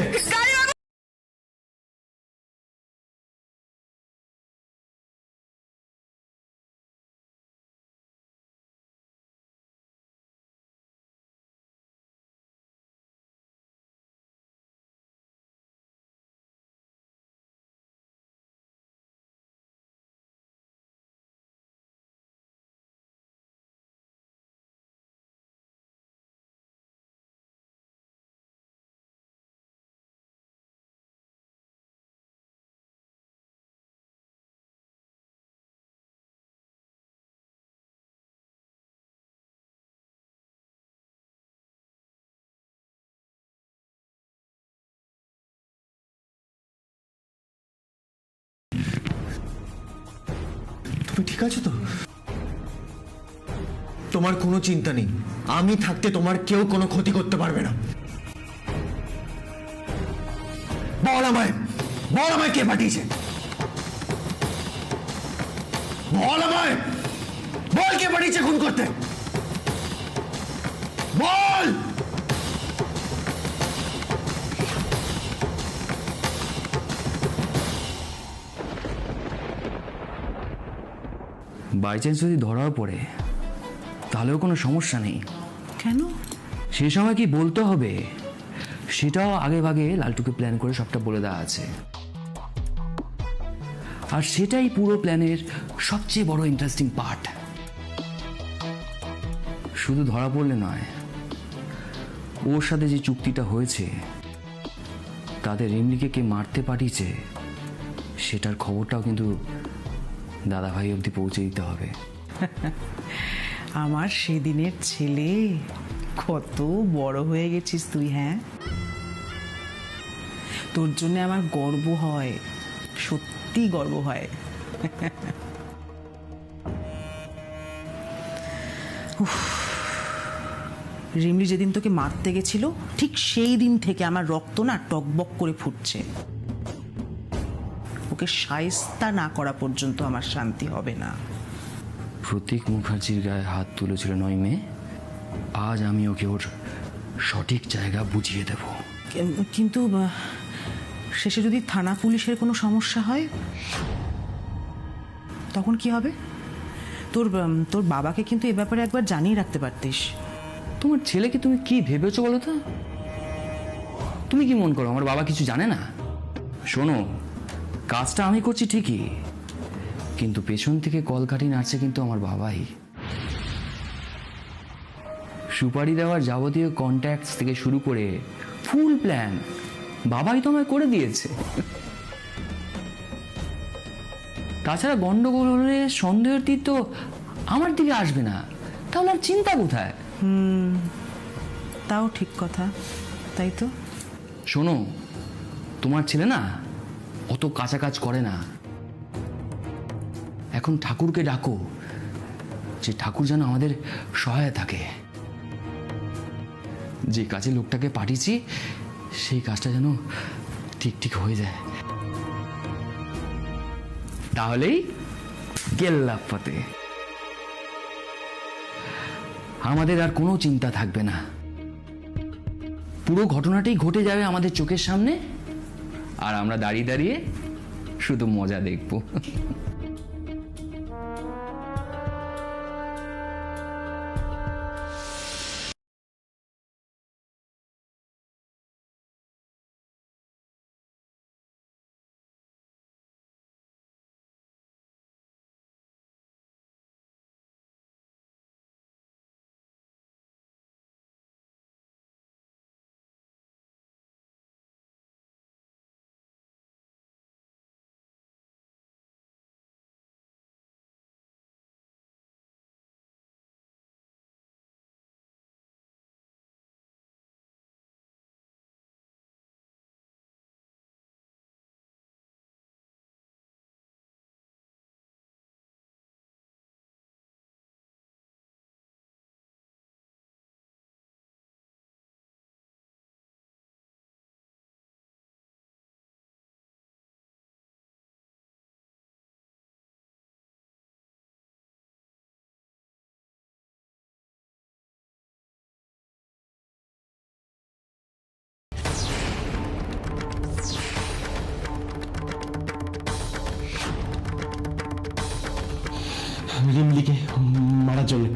Speaker 9: ঠিক আছে তো? তোমার কোনো চিন্তা নেই, আমি থাকতে তোমার কেউ কোনো ক্ষতি করতে পারবে না। বল আমায় কে পাঠিয়েছে? বল কে পাঠিয়েছে খুন করতে? বল।
Speaker 6: বাই চান্স যদি ধরাও পড়ে তাহলেও কোনো সমস্যা নেই।
Speaker 4: কেন?
Speaker 6: সে সময় কি বলতে হবে সেটাও আগে ভাগে লালটুকে প্ল্যান করে সবটা বলে দেওয়া আছে, আর সেটাই পুরো প্ল্যানের সবচেয়ে বড় ইন্টারেস্টিং পার্ট। শুধু ধরা পড়লে নয়, ওর সাথে যে চুক্তিটা হয়েছে তাদের রিমলিকে কে মারতে পাঠিয়েছে সেটার খবরটাও কিন্তু দাদাভাই অবধি পৌঁছে দিতে হবে।
Speaker 4: আমার সেদিনের ছেলে, কত বড় হয়ে গেছিস তুই। হ্যাঁ, তোর জন্য আমার গর্ব হয়, সত্যি গর্ব হয়। রিমলি যেদিন তোকে মারতে গেছিল ঠিক সেই দিন থেকে আমার রক্ত না টকবক করে ফুটছে। ওকে শায়েস্তা না করা পর্যন্ত আমার শান্তি হবে না।
Speaker 6: প্রতীক মুখার্জির গায়ে হাত তুলেছিল 9 মে, আজ আমি ওকে ওর সঠিক জায়গা বুঝিয়ে দেব।
Speaker 4: কিন্তু শেষে যদি থানা পুলিশের কোনো সমস্যা হয় তখন কি হবে? তোর বাবাকে কিন্তু এ ব্যাপারে একবার জানিয়ে রাখতে পারতিস।
Speaker 6: তোমার ছেলেকে তুমি কি ভেবেছো বলো তো? তুমি কি মন করো আমার বাবা কিছু জানে না? শোনো, কাজটা আমি করছি ঠিকই, কিন্তু পেছন থেকে কলকাঠি নাড়ছে কিন্তু আমার বাবাই। সুপারি দেওয়ার যাবতীয় কন্ট্যাক্টস থেকে শুরু করে ফুল প্ল্যান বাবাই তো আমায় করে দিয়েছে। তাছাড়া গন্ডগোল হলে সন্দেহের তীর তো আমার দিকে আসবে না, তাহলে আর চিন্তা কোথায়?
Speaker 4: তাও ঠিক কথা, তাই তো।
Speaker 6: শোনো, তোমার ছেলে না অত কাঁচা কাজ করে না। এখন ঠাকুরকে ডাকো যে ঠাকুর যেন আমাদের সহায় থাকে। যে কাজে লোকটাকে পাঠিয়েছি সেই কাজটা যেন ঠিক ঠিক হয়ে যায়, তাহলেই গেল্লাফতে আমাদের আর কোনো চিন্তা থাকবে না। পুরো ঘটনাটাই ঘটে যাবে আমাদের চোখের সামনে, আর আমরা দাঁড়িয়ে দাঁড়িয়ে শুধু মজা দেখব।
Speaker 20: রিমলিকে মারার জন্য।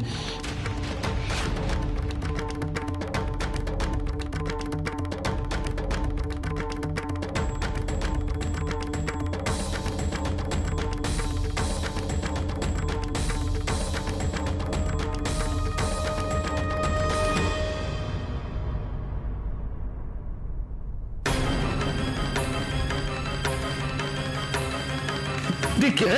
Speaker 9: দেখে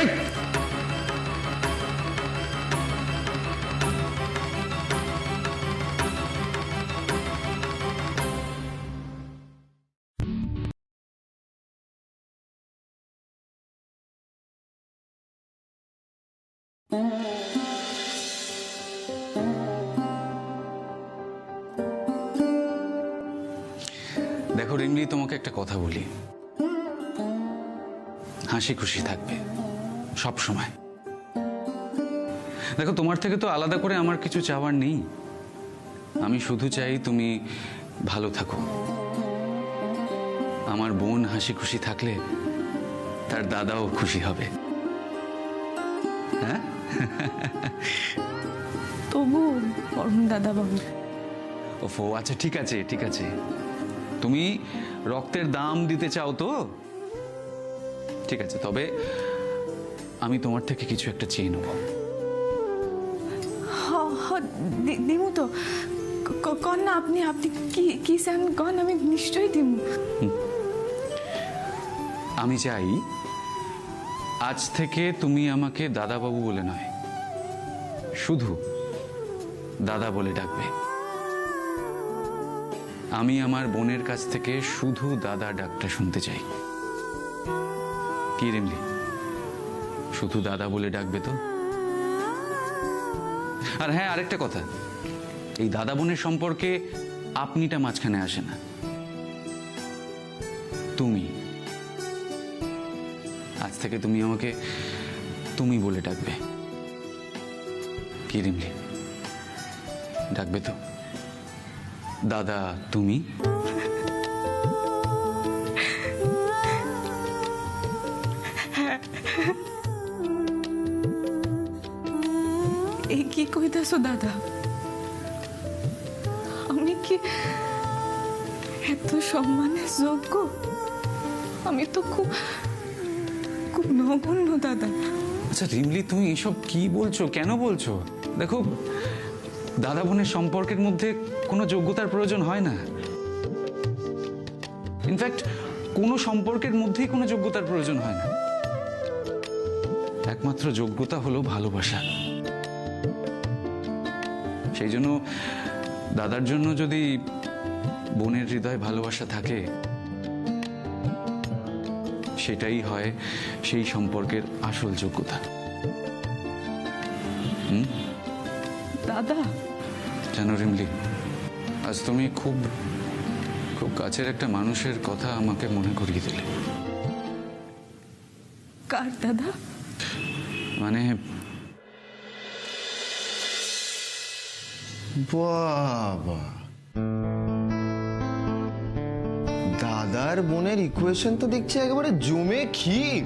Speaker 12: দেখো রিমলি, তোমাকে একটা কথা বলি, হাসি খুশি থাকবে সব সময়। দেখো, তোমার থেকে তো আলাদা করে আমার কিছু চাওয়ার নেই। আমি শুধু চাই তুমি ভালো থাকো। আমার বোন হাসি খুশি থাকলে তার দাদাও খুশি হবে। হ্যাঁ,
Speaker 1: তবু অরুণ দাদা বাবু।
Speaker 12: ওফো, আচ্ছা ঠিক আছে ঠিক আছে, তুমি রক্তের দাম দিতে চাও তো ঠিক আছে, তবে আমি তোমার থেকে কিছু একটা চেয়ে নেব।
Speaker 1: দিমু তো, কন না আপনি, আপনি কি চান কন, আমি নিশ্চয়ই দিমু।
Speaker 12: আমি চাই আজ থেকে তুমি আমাকে দাদা বাবু বলে নয়, শুধু দাদা বলে ডাকবে। আমি আমার বোনের কাছ থেকে শুধু দাদা ডাকটা শুনতে চাই। কি রিমলি, শুধু দাদা বলে ডাকবে তো? আর হ্যাঁ, আরেকটা কথা, এই দাদা বোনের সম্পর্কে আপনিটা মাঝখানে আসে না, তুমি। আজ থেকে তুমি আমাকে তুমি বলে ডাকবে। কি রিমলি, ডাকবে তো? দাদা তুমি।
Speaker 1: এই কি কইতাছো দাদা? আমি কি এত সম্মানের যোগ্য? আমি তো খুব খুব নগণ্য দাদা।
Speaker 12: আচ্ছা রিমলি, তুমি এসব কি বলছো, কেন বলছো? দেখো, দাদা বোনের সম্পর্কের মধ্যে কোনো যোগ্যতার প্রয়োজন হয় না। ইনফ্যাক্ট কোনো সম্পর্কের মধ্যেই কোনো যোগ্যতার প্রয়োজন হয় না। একমাত্র যোগ্যতা হলো ভালোবাসা। সেই জন্য দাদার জন্য যদি বোনের হৃদয়ে ভালোবাসা থাকে, সেটাই হয় সেই সম্পর্কের আসল যোগ্যতা।
Speaker 1: দাদা,
Speaker 12: জানো রিমলি, আজ তুমি খুব খুব কাছের একটা মানুষের কথা আমাকে মনে করিয়ে দিলে।
Speaker 1: কার দাদা?
Speaker 12: মানে
Speaker 9: বাবা, দাদার বোনের ইকুয়েশন তো দেখছি একেবারে জমে ক্ষীর।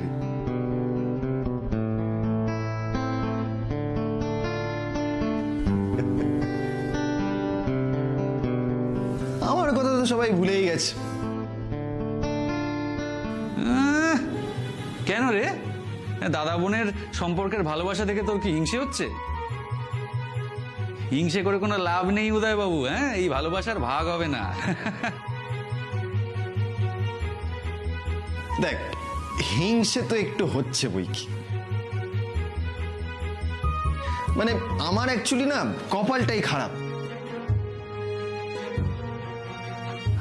Speaker 9: আমার কথা তো সবাই ভুলেই গেছে।
Speaker 12: কেন রে, দাদা বোনের সম্পর্কের ভালোবাসা দেখে তোর কি হিংসে হচ্ছে? হিংসে করে কোনো লাভ নেই উদয় বাবু। হ্যাঁ, এই ভালোবাসার ভাগ হবে না।
Speaker 9: দেখ, হিংসে তো একটু হচ্ছে বই কি, মানে আমার অ্যাকচুয়ালি না কপালটাই খারাপ।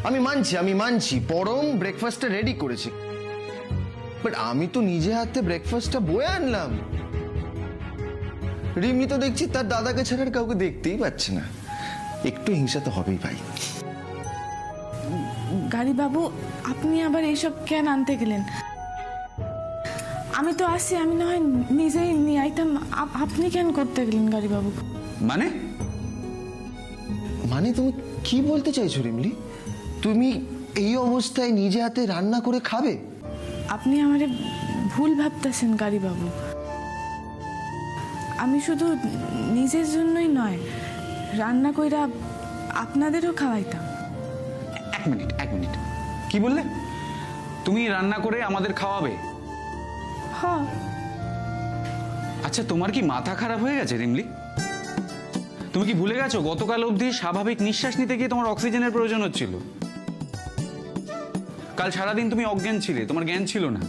Speaker 9: আমি মানছি পরম ব্রেকফাস্টটা রেডি করেছি, বাট আমি তো নিজে হাতে ব্রেকফাস্টটা বয়ে আনলাম। রিমি তো দেখছি তার দাদাকে ছাড়া আর কাউকে দেখতেই পাচ্ছে না। একটু হিংসা তো হবেই ভাই।
Speaker 1: গাড়ি বাবু, আপনি আবার এইসব কেন আনতে গেলেন? আমি তো আসি, আমি না হয় নিজেই নিয়ে আইতাম। আপনি কেন করতে গেলেন গাড়ি বাবু?
Speaker 12: মানে
Speaker 9: মানে তুমি কি বলতে চাইছো রিমলি? তুমি এই অবস্থায় নিজে হাতে রান্না করে খাবে?
Speaker 1: আপনি আমারে ভুল ভাবতেছেন গাড়ি বাবু। আমি শুধু নিজের জন্যই নয়, রান্না কইরা আপনাদেরও খাওয়াইতাম।
Speaker 12: এক মিনিট, কি বললে? তুমি রান্না করে আমাদের খাওয়াবে?
Speaker 1: হ্যাঁ।
Speaker 12: আচ্ছা, তোমার কি মাথা খারাপ হয়ে গেছে রিমলি? তুমি কি ভুলে গেছো গতকাল অবধি স্বাভাবিক নিঃশ্বাস নিতে গিয়ে তোমার অক্সিজেনের প্রয়োজন হচ্ছিল? কাল সারাদিন তুমি অজ্ঞান ছিলে, তোমার জ্ঞান ছিল না।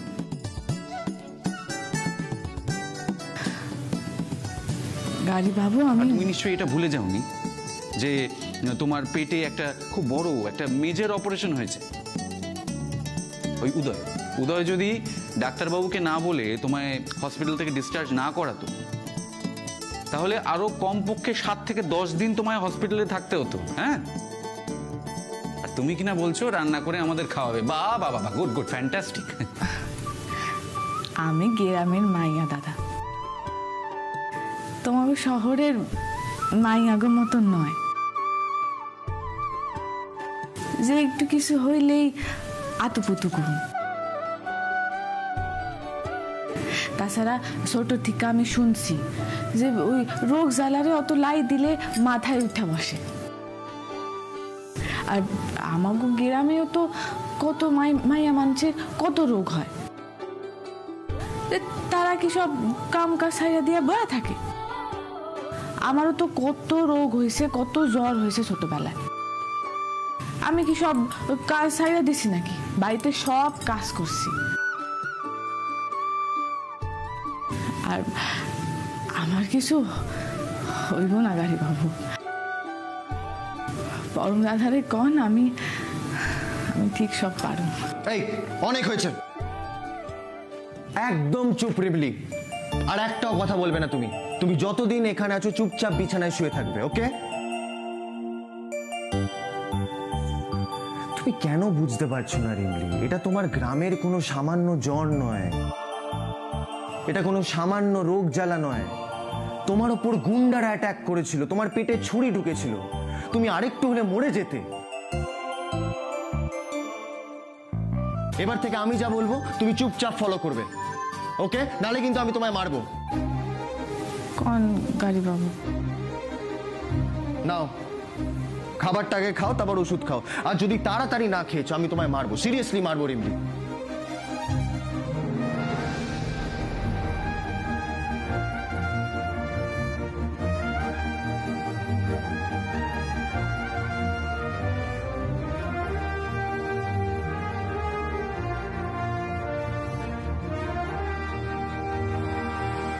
Speaker 1: গাড়ি বাবু,
Speaker 12: তুমি নিশ্চয়ই এটা ভুলে যাওনি যে তোমার পেটে একটা খুব বড় একটা মেজর অপারেশন হয়েছে। ওই উদয় যদি ডাক্তারবাবুকে না বলে তোমায় হসপিটাল থেকে ডিসচার্জ না করাতো, তাহলে আরো কমপক্ষে 7 থেকে 10 দিন তোমায় হসপিটালে থাকতে হতো। হ্যাঁ, আর তুমি কিনা বলছো রান্না করে আমাদের খাওয়াবে। বাহ বাহ বাহ, গুড গুড, ফ্যান্টাস্টিক।
Speaker 1: আমি গ্রামের মাইয়া দাদা, তোমাকে শহরের মাইয়াগো মতন নয় যে একটু কিছু হইলেই আতুপুতু করুন। তাছাড়া ছোট থেকে আমি শুনছি যে ওই রোগ জ্বালারে অত লাই দিলে মাথায় উঠে বসে। আর আমাকে গ্রামেও তো কত মাইয়া মানুষের কত রোগ হয়, তারা কি সব কাম কাজ ছাইয়া দিয়ে বয়া থাকে? আমারও তো কত রোগ হয়েছে, কত জ্বর হয়েছে ছোটবেলায়। আমি কি সব কাজ ছাইয়া দিছি নাকি? বাড়িতে সব কাজ করছি। আর আমার কিছু হইব না গাড়ি বাবু, পরম দাদারে কন আমি ঠিক সব পারব।
Speaker 9: এই অনেক হয়েছে, একদম চুপ রিমলি। আর একটাও কথা বলবে না তুমি। তুমি যতদিন এখানে আছো চুপচাপ বিছানায় শুয়ে থাকবে, ওকে? তুমি কেন বুঝতে পারছো না রিমলি? এটা তোমার গ্রামের কোনো সামান্য জ্বর নয়, এটা কোনো সামান্য রোগ জ্বালা নয়। তোমার ওপর গুন্ডারা অ্যাটাক করেছিল, তোমার পেটে ছুরি ঢুকেছিল, তুমি আরেকটু হলে মরে যেতে। এবার থেকে আমি যা বলবো তুমি চুপচাপ ফলো করবে, ওকে? নালে কিন্তু আমি তোমায় মারবো।
Speaker 1: কোন গাড়ি বাবু?
Speaker 9: নাও খাবারটাকে খাও, তারপর ওষুধ খাও। আর যদি তাড়াতাড়ি না খেয়েছো আমি তোমায় মারবো, সিরিয়াসলি মারবো রিমলি।